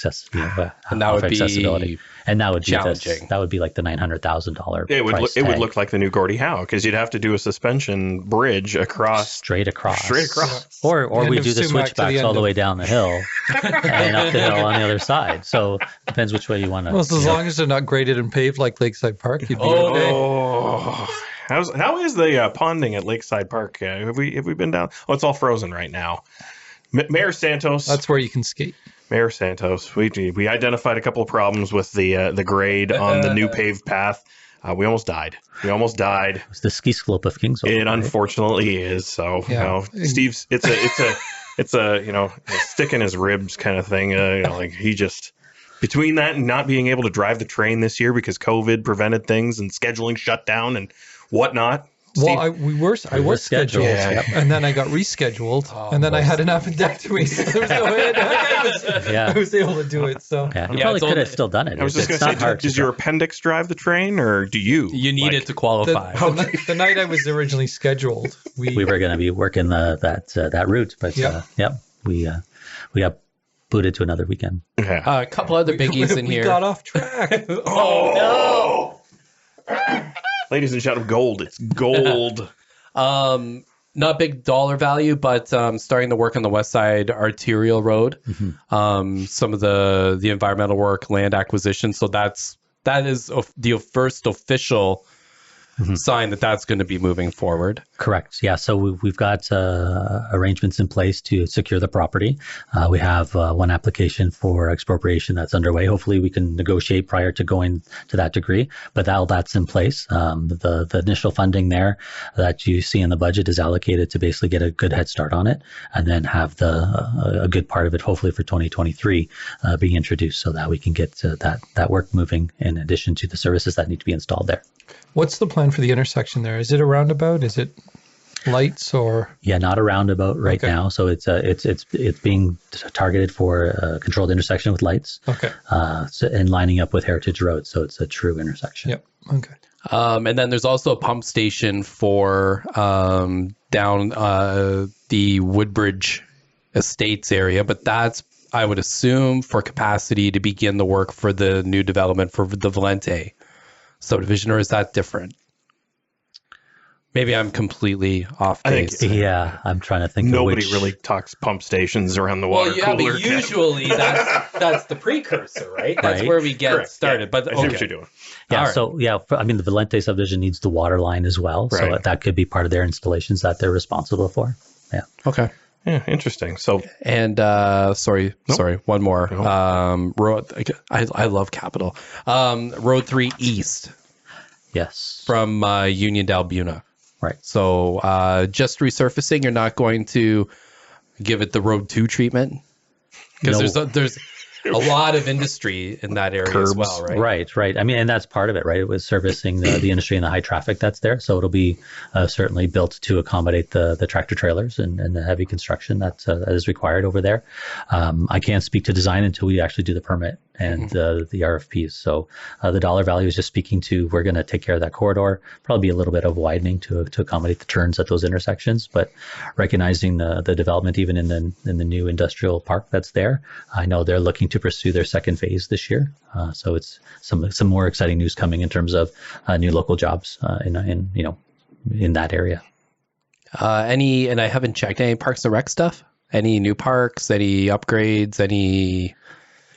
that would accessibility. And that would challenging. That would be like the $900,000. It would look like the new Gordie Howe, because you'd have to do a suspension bridge straight across, or we do the switchbacks all the way down the hill and up the hill on the other side. So depends which way you want to. Well, as long as they're not graded and paved like Lakeside Park, you'd be okay. How is the ponding at Lakeside Park? Have we been down? Oh, it's all frozen right now. Mayor Santos. That's where you can skate. Mayor Santos. We identified a couple of problems with the grade on the new paved path. We almost died. It's the ski slope of Kingsville. It unfortunately is. So Steve's it's a stick in his ribs kind of thing. He just. Between that and not being able to drive the train this year because COVID prevented things and scheduling shut down and whatnot, Well, I was scheduled, Yeah. and then I got rescheduled, and then I had an appendectomy, so there was no way I was able to do it. So Yeah, you Yeah, probably it's could have only- still done it. I was just It's going not to hard say, does to your do. appendix drive the train, or do you? You need it to qualify. the night I was originally scheduled, We were going to be working that route, but we got booted to another weekend. Yeah. A couple other biggies in we here. got off track. Oh no! Ladies and gentlemen, gold. It's gold. Not big dollar value, but starting to work on the West Side Arterial Road. Some of the environmental work, land acquisition. So that is the first official sign that that's going to be moving forward. Correct. Yeah. So we've got arrangements in place to secure the property. We have one application for expropriation that's underway. Hopefully we can negotiate prior to going to that degree, but that's in place. The initial funding there that you see in the budget is allocated to basically get a good head start on it, and then have a good part of it, hopefully for 2023, being introduced so that we can get that work moving in addition to the services that need to be installed there. What's the plan for the intersection there? Is it a roundabout? Is it lights or? Yeah, not a roundabout right Okay. now. So it's being targeted for a controlled intersection with lights. Okay. And lining up with Heritage Road, so it's a true intersection. Yep. Okay. And then there's also a pump station for down the Woodbridge Estates area, but that's, I would assume, for capacity to begin the work for the new development for the Valente subdivision, or is that different? Maybe I'm completely off I think- base. Yeah, I'm trying to think. Nobody of which, really talks pump stations around the water Well, yeah, cooler. but usually that's the precursor, right? That's Right. where we get Correct. started. Yeah. But I see okay. what you're doing. Yeah. All right. So I mean, the Valente subdivision needs the water line as well, so Right. that could be part of their installations that they're responsible for. Yeah. Okay. Yeah, interesting. So And sorry, one more. Road. I love Capital. Road 3 East Yes. from Uniondale Buna. Right. So just resurfacing. You're not going to give it the Road 2 treatment because No. there's a lot of industry in that area as Curbs. well, right? Right. I mean, and that's part of it, right? It was servicing the industry and the high traffic that's there. So it'll be certainly built to accommodate the tractor trailers and the heavy construction that is required over there. I can't speak to design until we actually do the permit and the RFPs. So the dollar value is just speaking to, we're going to take care of that corridor, probably be a little bit of widening to accommodate the turns at those intersections, but recognizing the development even in the new industrial park that's there. I know they're looking to pursue their second phase this year. So it's some more exciting news coming in terms of new local jobs in that area. And I haven't checked any Parks and Rec stuff. Any new parks? Any upgrades? Any?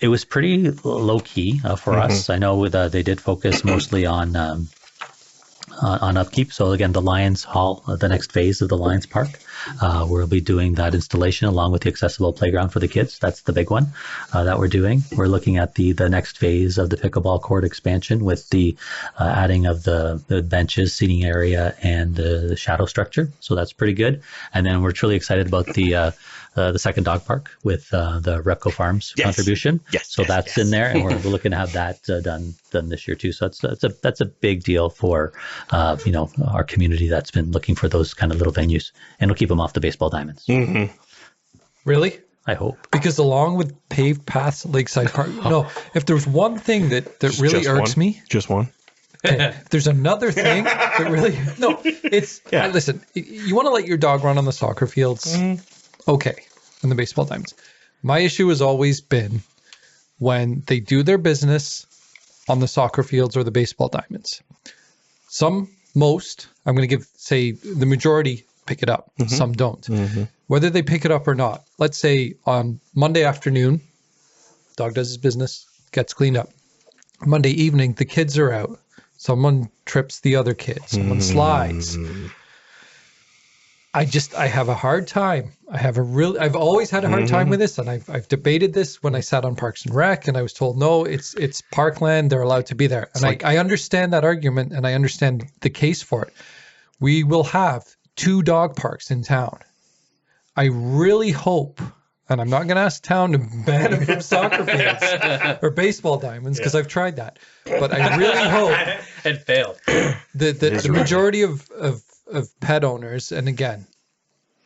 It was pretty low key for us. I know they did focus mostly on upkeep. So again, the Lions Hall, the next phase of the Lions Park, we'll be doing that installation along with the accessible playground for the kids. That's the big one that we're doing. We're looking at the next phase of the pickleball court expansion with the adding of the benches, seating area, and the shadow structure. So that's pretty good. And then we're truly excited about the second dog park with the Repco Farms contribution. So that's in there, and we're looking to have that done this year too. So that's a big deal for our community that's been looking for those kind of little venues, and we'll keep them off the baseball diamonds. Really? I hope. Because along with paved paths, Lakeside Park. No, if there's one thing that really Just irks one? me, Just one. there's another thing that really it's. Listen, you want to let your dog run on the soccer fields, okay, and the baseball diamonds. My issue has always been when they do their business on the soccer fields or the baseball diamonds. Most, I'm going to say the majority pick it up. Some don't. Whether they pick it up or not, let's say on Monday afternoon, dog does his business, gets cleaned up. Monday evening, the kids are out. Someone trips the other kid. Someone slides. I have a hard time. I've always had a hard time with this, and I've debated this when I sat on Parks and Rec, and I was told, no, it's parkland. They're allowed to be there. And I understand that argument, and I understand the case for it. We will have 2 dog parks in town. I really hope, and I'm not going to ask town to ban them from soccer fields or baseball diamonds, because I've tried that. But I really hope And failed. the majority of of pet owners, and again,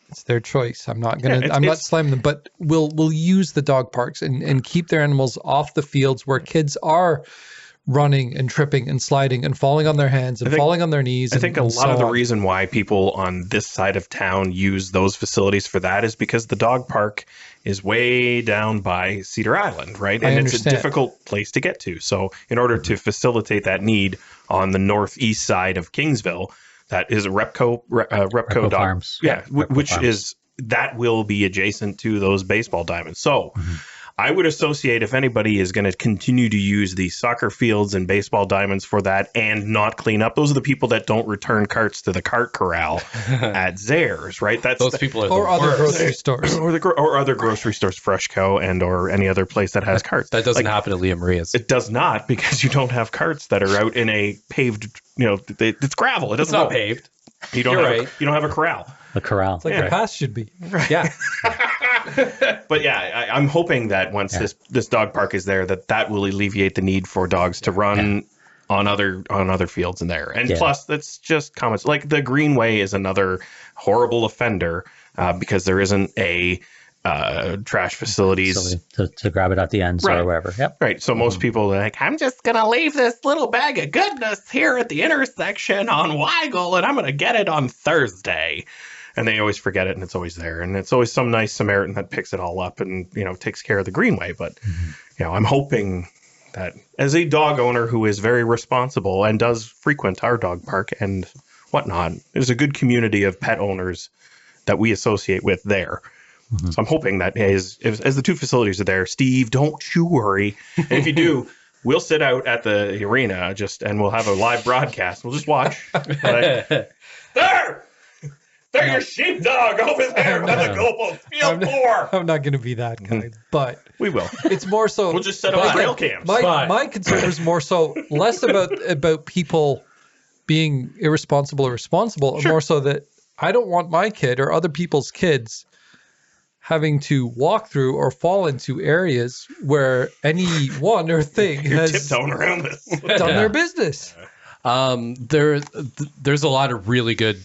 it's their choice. I'm not it's slamming them, but will use the dog parks and keep their animals off the fields where kids are running and tripping and sliding and falling on their hands and falling on their knees. I think a lot of the reason why people on this side of town use those facilities for that is because the dog park is way down by Cedar Island, right? And it's a difficult place to get to. So in order to facilitate that need on the northeast side of Kingsville, that is a Repco dog Farms. Yeah, Repco which Farms. is that will be adjacent to those baseball diamonds. So I would associate if anybody is going to continue to use the soccer fields and baseball diamonds for that and not clean up, those are the people that don't return carts to the cart corral at Zares, right? That's Those people are or the other worst. grocery stores. or other grocery stores, Freshco and or any other place that has carts. That doesn't happen at Leah Maria's. It does not, because you don't have carts that are out in a paved, it's gravel. It It's doesn't not paved. You don't You're have right. you don't have a corral. A corral. It's like the past should be. Yeah. But yeah, I'm hoping that once this dog park is there, that will alleviate the need for dogs to run on other fields in there. And plus, that's just comments. Like the Greenway is another horrible offender because there isn't a trash facilities to grab it at the ends or wherever. Yep. Right. So most people are like, I'm just going to leave this little bag of goodness here at the intersection on Weigel, and I'm going to get it on Thursday. And they always forget it, and it's always there. And it's always some nice Samaritan that picks it all up and, takes care of the Greenway. But, I'm hoping that as a dog owner who is very responsible and does frequent our dog park and whatnot, there's a good community of pet owners that we associate with there. So I'm hoping that as the two facilities are there, Steve, don't you worry. And if you do, we'll sit out at the arena and we'll have a live broadcast. We'll just watch. Like, They're your sheepdog over there on the goalpost. Field 4. I'm not going to be that guy, but we will. It's more so. We'll just set up trail cams. My concern is more so less about people being irresponsible or responsible, and more so that I don't want my kid or other people's kids having to walk through or fall into areas where anyone or thing has tiptoeing around this. done their business. There's a lot of really good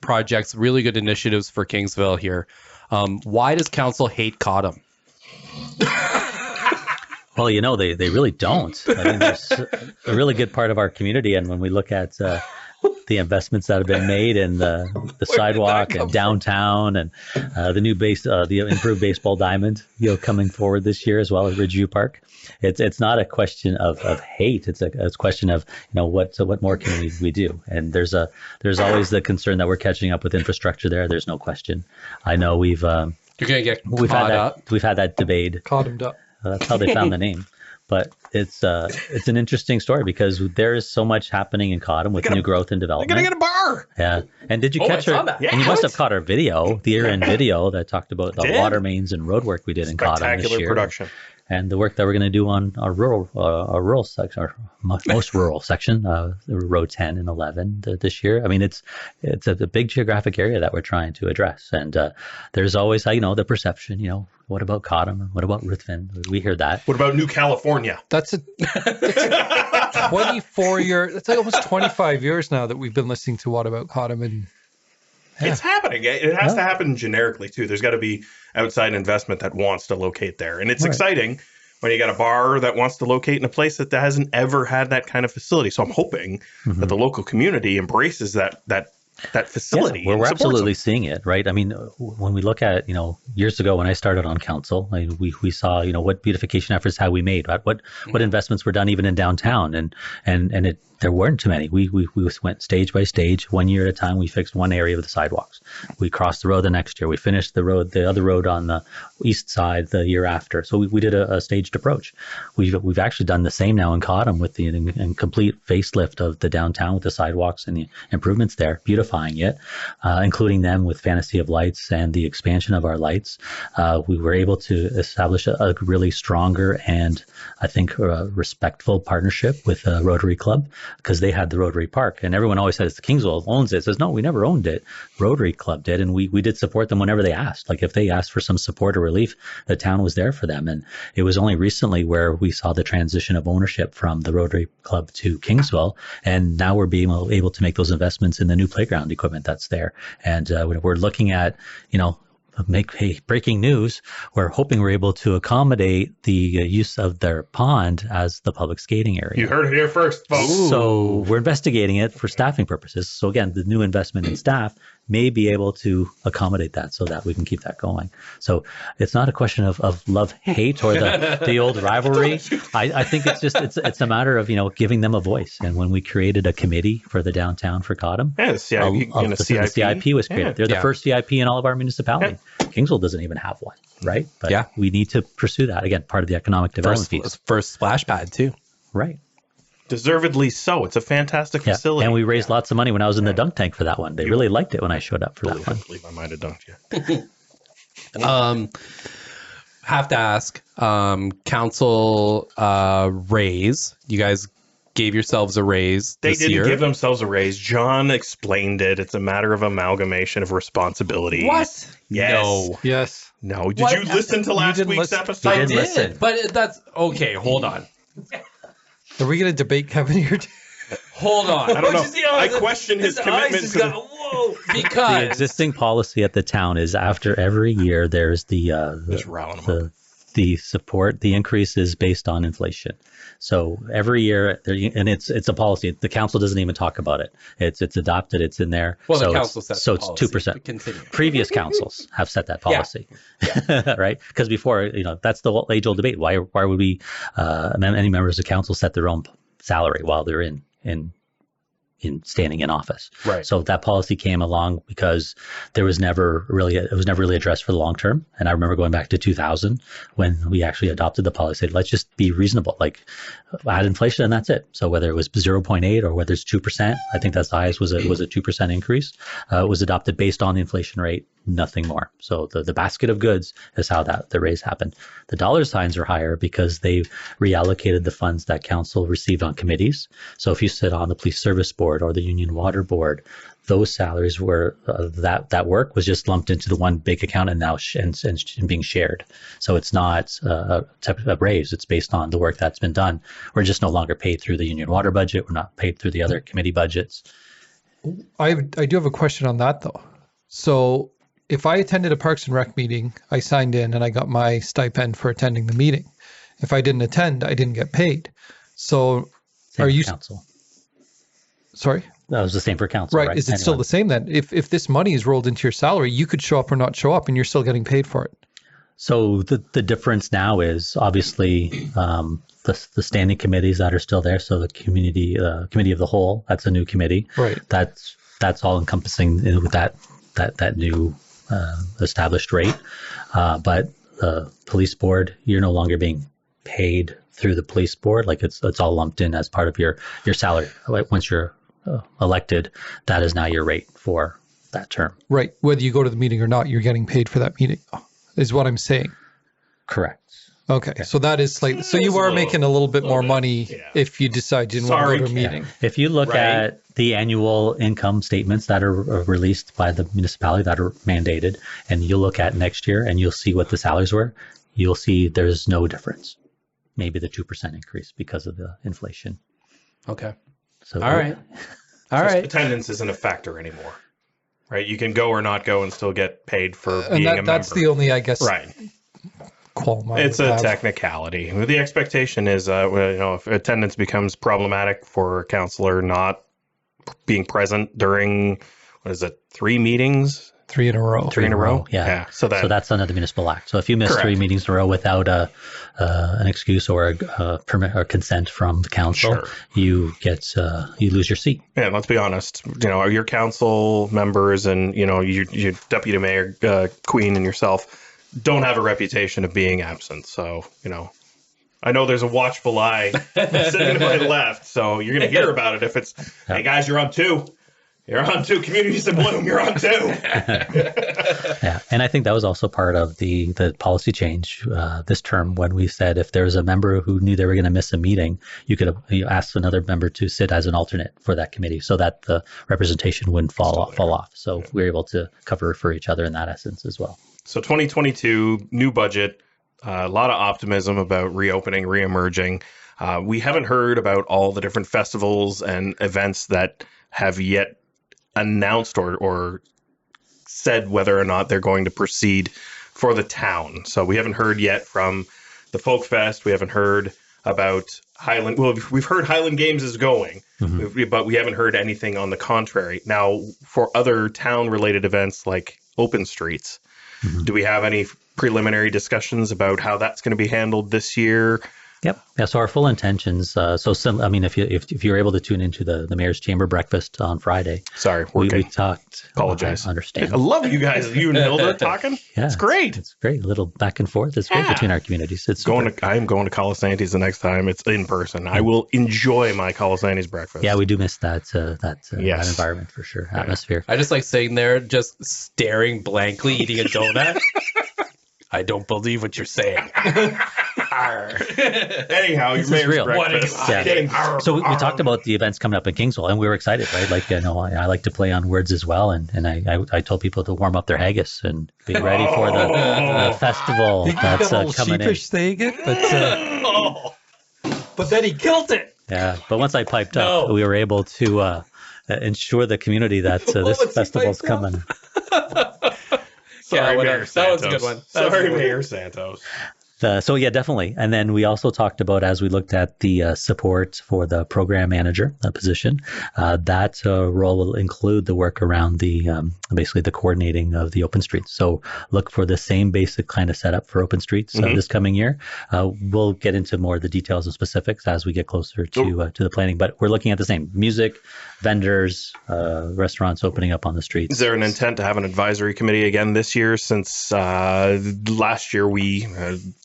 projects, really good initiatives for Kingsville here. Why does council hate Cottam? Well, they really don't. I mean, there's a really good part of our community, and when we look at the investments that have been made in the sidewalk and downtown and the improved baseball diamond, coming forward this year as well as Ridgeview Park, it's not a question of hate. It's a question of what more can we do? And there's always the concern that we're catching up with infrastructure there. There's no question. I know we've You're gonna get caught up. We've had that debate. Cottomed up. That's how they found the name. But it's an interesting story because there is so much happening in Cottam with new growth and development. They're gonna get a bar. Yeah. And did you catch her? that. Yeah. And you must have caught our video, the year-end video that talked about the water mains and road work we did in Cottam this Spectacular year. production. And the work that we're going to do on our rural section, our most rural section, road 10 and 11 this year. I mean, it's a big geographic area that we're trying to address. And there's always, the perception, what about Cottam? What about Ruthven? We hear that. What about New California? That's a 24-year. That's like almost 25 years now that we've been listening to What About Cottam, and it's happening. It has to happen generically too. There's got to be outside investment that wants to locate there, and it's exciting when you got a bar that wants to locate in a place that hasn't ever had that kind of facility. So I'm hoping that the local community embraces that facility. Yeah, we're absolutely seeing it, right? I mean, when we look at, years ago when I started on council, we saw, what beautification efforts have we made, what investments were done even in downtown, and there weren't too many. We went stage by stage, 1 year at a time. We fixed one area of the sidewalks. We crossed the road the next year. We finished the other road on the east side the year after. So we did a staged approach. We've actually done the same now in Cottam with the complete facelift of the downtown with the sidewalks and the improvements there, beautifying it, including them with Fantasy of Lights and the expansion of our lights. We were able to establish a really stronger and I think respectful partnership with Rotary Club. because they had the Rotary Park, and everyone always says Kingsville owns it. It says, no, we never owned it. Rotary Club did, and we did support them whenever they asked. Like if they asked for some support or relief, the town was there for them. And it was only recently where we saw the transition of ownership from the Rotary Club to Kingsville, and now we're being able to make those investments in the new playground equipment that's there. And we're looking at, breaking news. We're hoping we're able to accommodate the use of their pond as the public skating area. You heard it here first, folks. So we're investigating it for staffing purposes. So again, the new investment in staff may be able to accommodate that so that we can keep that going. So it's not a question of love, hate, or the old rivalry. I think it's just, it's a matter of, giving them a voice. And when we created a committee for the downtown for Cottam, the CIP was created. They're the first CIP in all of our municipality. Kingsville doesn't even have one, right? But we need to pursue that. Again, part of the economic development piece. First splash pad too. Right. Deservedly so. It's a fantastic facility. And we raised lots of money when I was in the dunk tank for that one. They really liked it when I showed up for that one. I believe I might have dunked you. Have to ask, council raise. You guys gave yourselves a raise They this didn't year. give themselves a raise. John explained it. It's a matter of amalgamation of responsibilities. What? Yes. No. Yes. No. Did What? you listen to last didn't week's listen. episode? I did listen. But that's okay. Hold on. Are we going to debate Kevin here? Hold on. I don't know. I question his commitment to whoa, The because existing policy at the town is after every year, there's Just riling them up. the support, the increase is based on inflation. So every year, and it's a policy. The council doesn't even talk about it. It's adopted. It's in there. well, so the council sets so the it's policy. 2%. Continue. Previous councils have set that policy, right? Because before, that's the age-old debate. Why would we, any members of council set their own salary while they're in standing in office? Right. So that policy came along because it was never really addressed for the long term. And I remember going back to 2000 when we actually adopted the policy. Let's just be reasonable, like add inflation and that's it. So whether it was 0.8 or whether it's 2%, I think that's the highest was a 2% increase. It was adopted based on the inflation rate, nothing more. So the basket of goods is how the raise happened. The dollar signs are higher because they reallocated the funds that council received on committees. So if you sit on the police service board or the Union Water Board, those salaries were that work was just lumped into the one big account and now and being shared. So it's not a raise. It's based on the work that's been done. We're just no longer paid through the Union Water budget. We're not paid through the other committee budgets. I do have a question on that though. So if I attended a Parks and Rec meeting, I signed in and I got my stipend for attending the meeting. If I didn't attend, I didn't get paid. So Same are for you council? Sorry? That was the same for council, Right. right? Is it still the same then? If this money is rolled into your salary, you could show up or not show up and you're still getting paid for it. So the difference now is obviously the standing committees that are still there. So the committee of the whole, that's a new committee. Right. That's all encompassing with that new established rate. But the police board, you're no longer being paid through the police board. Like it's all lumped in as part of your salary. Like once you're elected, that is now your rate for that term. Right. Whether you go to the meeting or not, you're getting paid for that meeting, is what I'm saying. Correct. Okay. So that is slightly, so you are making a little bit more money if you decide you didn't want to go to a meeting. If you look at the annual income statements that are released by the municipality that are mandated, and you look at next year and you'll see what the salaries were, you'll see there's no difference. Maybe the 2% increase because of the inflation. Okay. So All right. All right. Attendance isn't a factor anymore, right? You can go or not go and still get paid for being a member. That's the only, I guess, right. qualm I It's would a have. technicality. The expectation is, if attendance becomes problematic for a counselor not being present during, 3 meetings? 3 in a row. 3 in a row? Yeah. So that's under the municipal act. So if you miss Correct. 3 meetings in a row without an excuse or a permit or consent from the council, Sure. you lose your seat. Yeah, let's be honest. Your council members and your deputy mayor Queen and yourself don't have a reputation of being absent. So I know there's a watchful eye sitting to my left. So you're gonna hear about it if it's, hey guys, you're on 2. You're on to Communities in Bloom. You're on to. Yeah, and I think that was also part of the policy change this term when we said if there's a member who knew they were going to miss a meeting, you ask another member to sit as an alternate for that committee so that the representation wouldn't fall off. So we were able to cover for each other in that essence as well. So 2022, new budget, a lot of optimism about reopening, reemerging. We haven't heard about all the different festivals and events that have yet announced or said whether or not they're going to proceed for the town. So we haven't heard yet from the Folk Fest. We haven't heard about Highland. Well, we've heard Highland Games is going, but we haven't heard anything on the contrary. Now, for other town-related events like Open Streets, do we have any preliminary discussions about how that's going to be handled this year? Yep. Yeah. So our full intentions. I mean, if you're able to tune into the Mayor's Chamber breakfast on Friday. Sorry, we talked. Apologize. I understand. I love you guys. You and Hilda talking. Yeah, it's great. It's great. A little back and forth. It's great between our communities. It's I'm going to Colasantes the next time it's in person. I will enjoy my Colasantes breakfast. Yeah, we do miss that environment for sure. Atmosphere. I just like sitting there, just staring blankly, eating a donut. I don't believe what you're saying. Anyhow, your mayor's real. breakfast. Yeah. So we talked about the events coming up in Kingsville, and we were excited, right? Like, I like to play on words as well, and I told people to warm up their haggis and be ready for the festival that's coming in. Saying it, but then he killed it. Yeah, but once I piped up, we were able to ensure the community that this festival's coming. Sorry, Yeah, Mayor that Santos. was a good one. Sorry, Mayor Santos. So yeah, definitely. And then we also talked about, as we looked at the support for the program manager position, that role will include the work around the basically the coordinating of the open streets. So look for the same basic kind of setup for open streets this coming year. We'll get into more of the details and specifics as we get closer to the planning, but we're looking at the same music, vendors, restaurants opening up on the streets. Is there an intent to have an advisory committee again this year? Since last year we,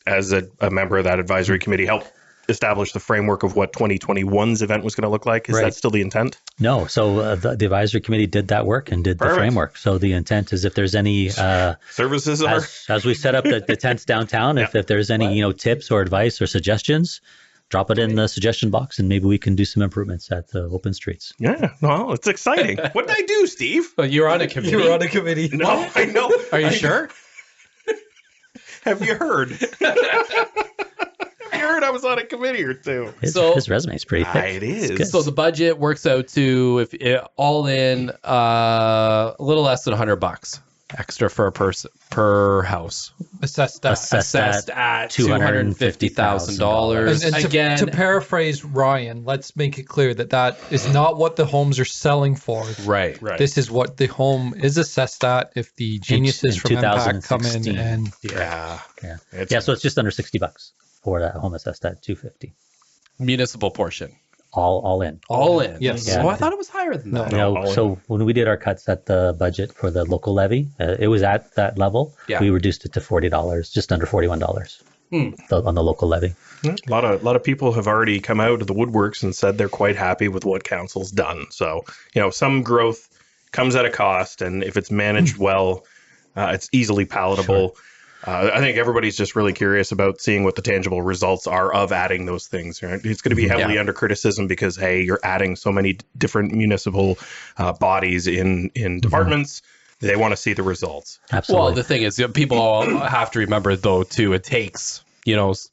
as a member of that advisory committee, helped establish the framework of what 2021's event was going to look like. Is that still the intent? No. So the advisory committee did that work and did the framework. So the intent is if there's any services as we set up the tents downtown, if there's any tips or advice or suggestions, drop it in the suggestion box, and maybe we can do some improvements at the open streets. Yeah, well, it's exciting. What did I do, Steve? Well, you're on a committee. You were on a committee. No, I know. Are you sure? Have you heard? Have you heard I was on a committee or two? His resume is pretty thick. It is. So the budget works out to, if it, all in, a little less than $100 extra for a person per house. Assessed at $250,000. And Again, to paraphrase Ryan, let's make it clear that is not what the homes are selling for. Right. This is what the home is assessed at if the geniuses from Impact come in and yeah. So it's just under $60 for that home assessed at $250. Municipal portion. All in. All in. Yes. Yeah. Oh, I thought it was higher than that. So when we did our cuts at the budget for the local levy, it was at that level. Yeah. We reduced it to $40, just under $41 on the local levy. A lot of people have already come out of the woodworks and said they're quite happy with what council's done. So, some growth comes at a cost, and if it's managed well, it's easily palatable. Sure. I think everybody's just really curious about seeing what the tangible results are of adding those things. Right? It's going to be heavily under criticism because, hey, you're adding so many different municipal bodies in departments. They want to see the results. Absolutely. Well, the thing is, people all have to remember, though, too, it takes,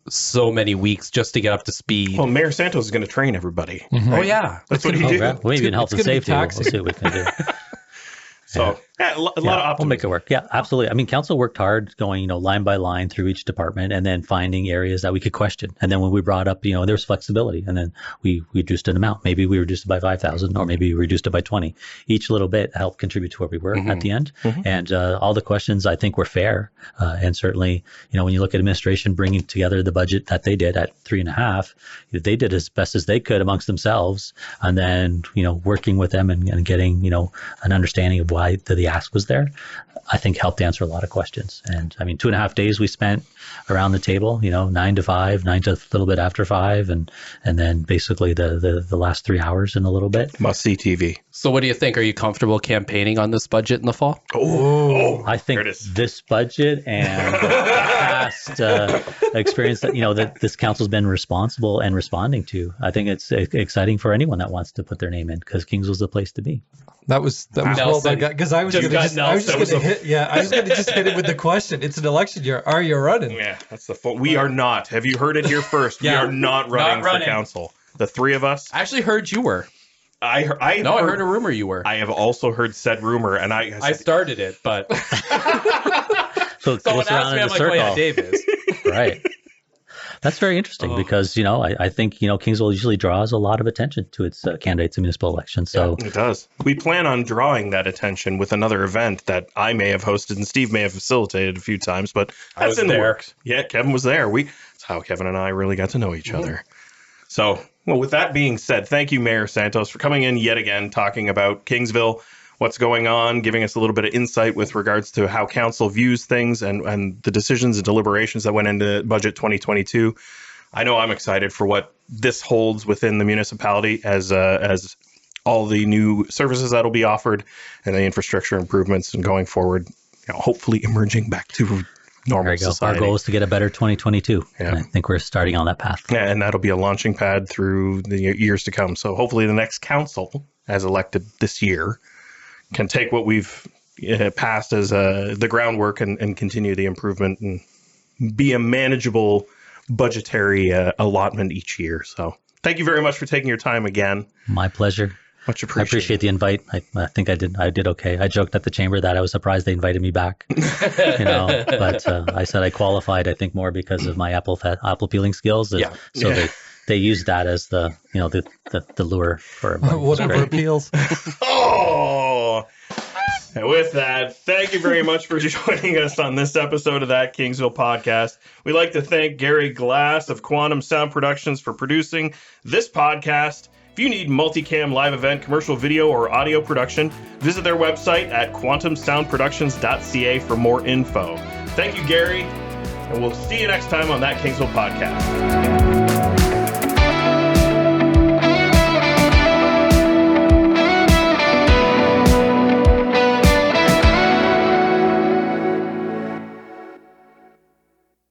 so many weeks just to get up to speed. Well, Mayor Santos is going to train everybody. Mm-hmm. Right? Oh, yeah. That's what he did. Maybe even health and safety. We'll see what we can do. So a lot of optimism. We'll make it work. Yeah, absolutely. I mean, council worked hard going, line by line through each department and then finding areas that we could question. And then when we brought up, there's flexibility, and then we reduced an amount. Maybe we reduced it by 5,000 or maybe we reduced it by 20. Each little bit helped contribute to where we were at the end. And all the questions I think were fair. And certainly, when you look at administration bringing together the budget that they did at 3.5, they did as best as they could amongst themselves. And then, working with them and getting, an understanding of why the the ask was there, I think helped answer a lot of questions. And I mean, 2.5 days we spent around the table, 9 to 5, 9 to a little bit after 5, and then basically the last 3 hours and a little bit. Must see TV. So what do you think? Are you comfortable campaigning on this budget in the fall? I think this budget and past experience that this council's been responsible and responding to, I think it's exciting for anyone that wants to put their name in, because Kingsville's the place to be. That was well done, because I was going to just hit it with the question. It's an election year. Are you running? Yeah, that's we are not. Have you heard it here first? We are not running for council. The three of us. I actually heard you were. I heard a rumor you were. I have also heard said rumor, and I started it, but so someone asked me, I'm like, oh yeah, Dave is. Right. That's very interesting because, I think, Kingsville usually draws a lot of attention to its candidates in municipal elections. So yeah, it does. We plan on drawing that attention with another event that I may have hosted and Steve may have facilitated a few times, but that's in the works. Yeah, Kevin was there. That's how Kevin and I really got to know each other. So, well, with that being said, thank you, Mayor Santos, for coming in yet again, talking about Kingsville, what's going on, giving us a little bit of insight with regards to how council views things and the decisions and deliberations that went into budget 2022. I know I'm excited for what this holds within the municipality as all the new services that'll be offered and the infrastructure improvements and going forward, hopefully emerging back to normal society. Our goal is to get a better 2022. Yeah. And I think we're starting on that path. Yeah, and that'll be a launching pad through the years to come. So hopefully the next council, as elected this year, can take what we've passed as the groundwork and continue the improvement and be a manageable budgetary allotment each year. So thank you very much for taking your time again. My pleasure. Much appreciated. I appreciate the invite. I think I did okay. I joked at the chamber that I was surprised they invited me back, but I said I qualified, I think, more because of my apple peeling skills. They used that as the lure for whatever appeals. Oh, and with that, thank you very much for joining us on this episode of That Kingsville Podcast. We'd like to thank Gary Glass of Quantum Sound Productions for producing this podcast. If you need multicam live event, commercial video, or audio production, visit their website at quantumsoundproductions.ca for more info. Thank you, Gary, and we'll see you next time on That Kingsville Podcast.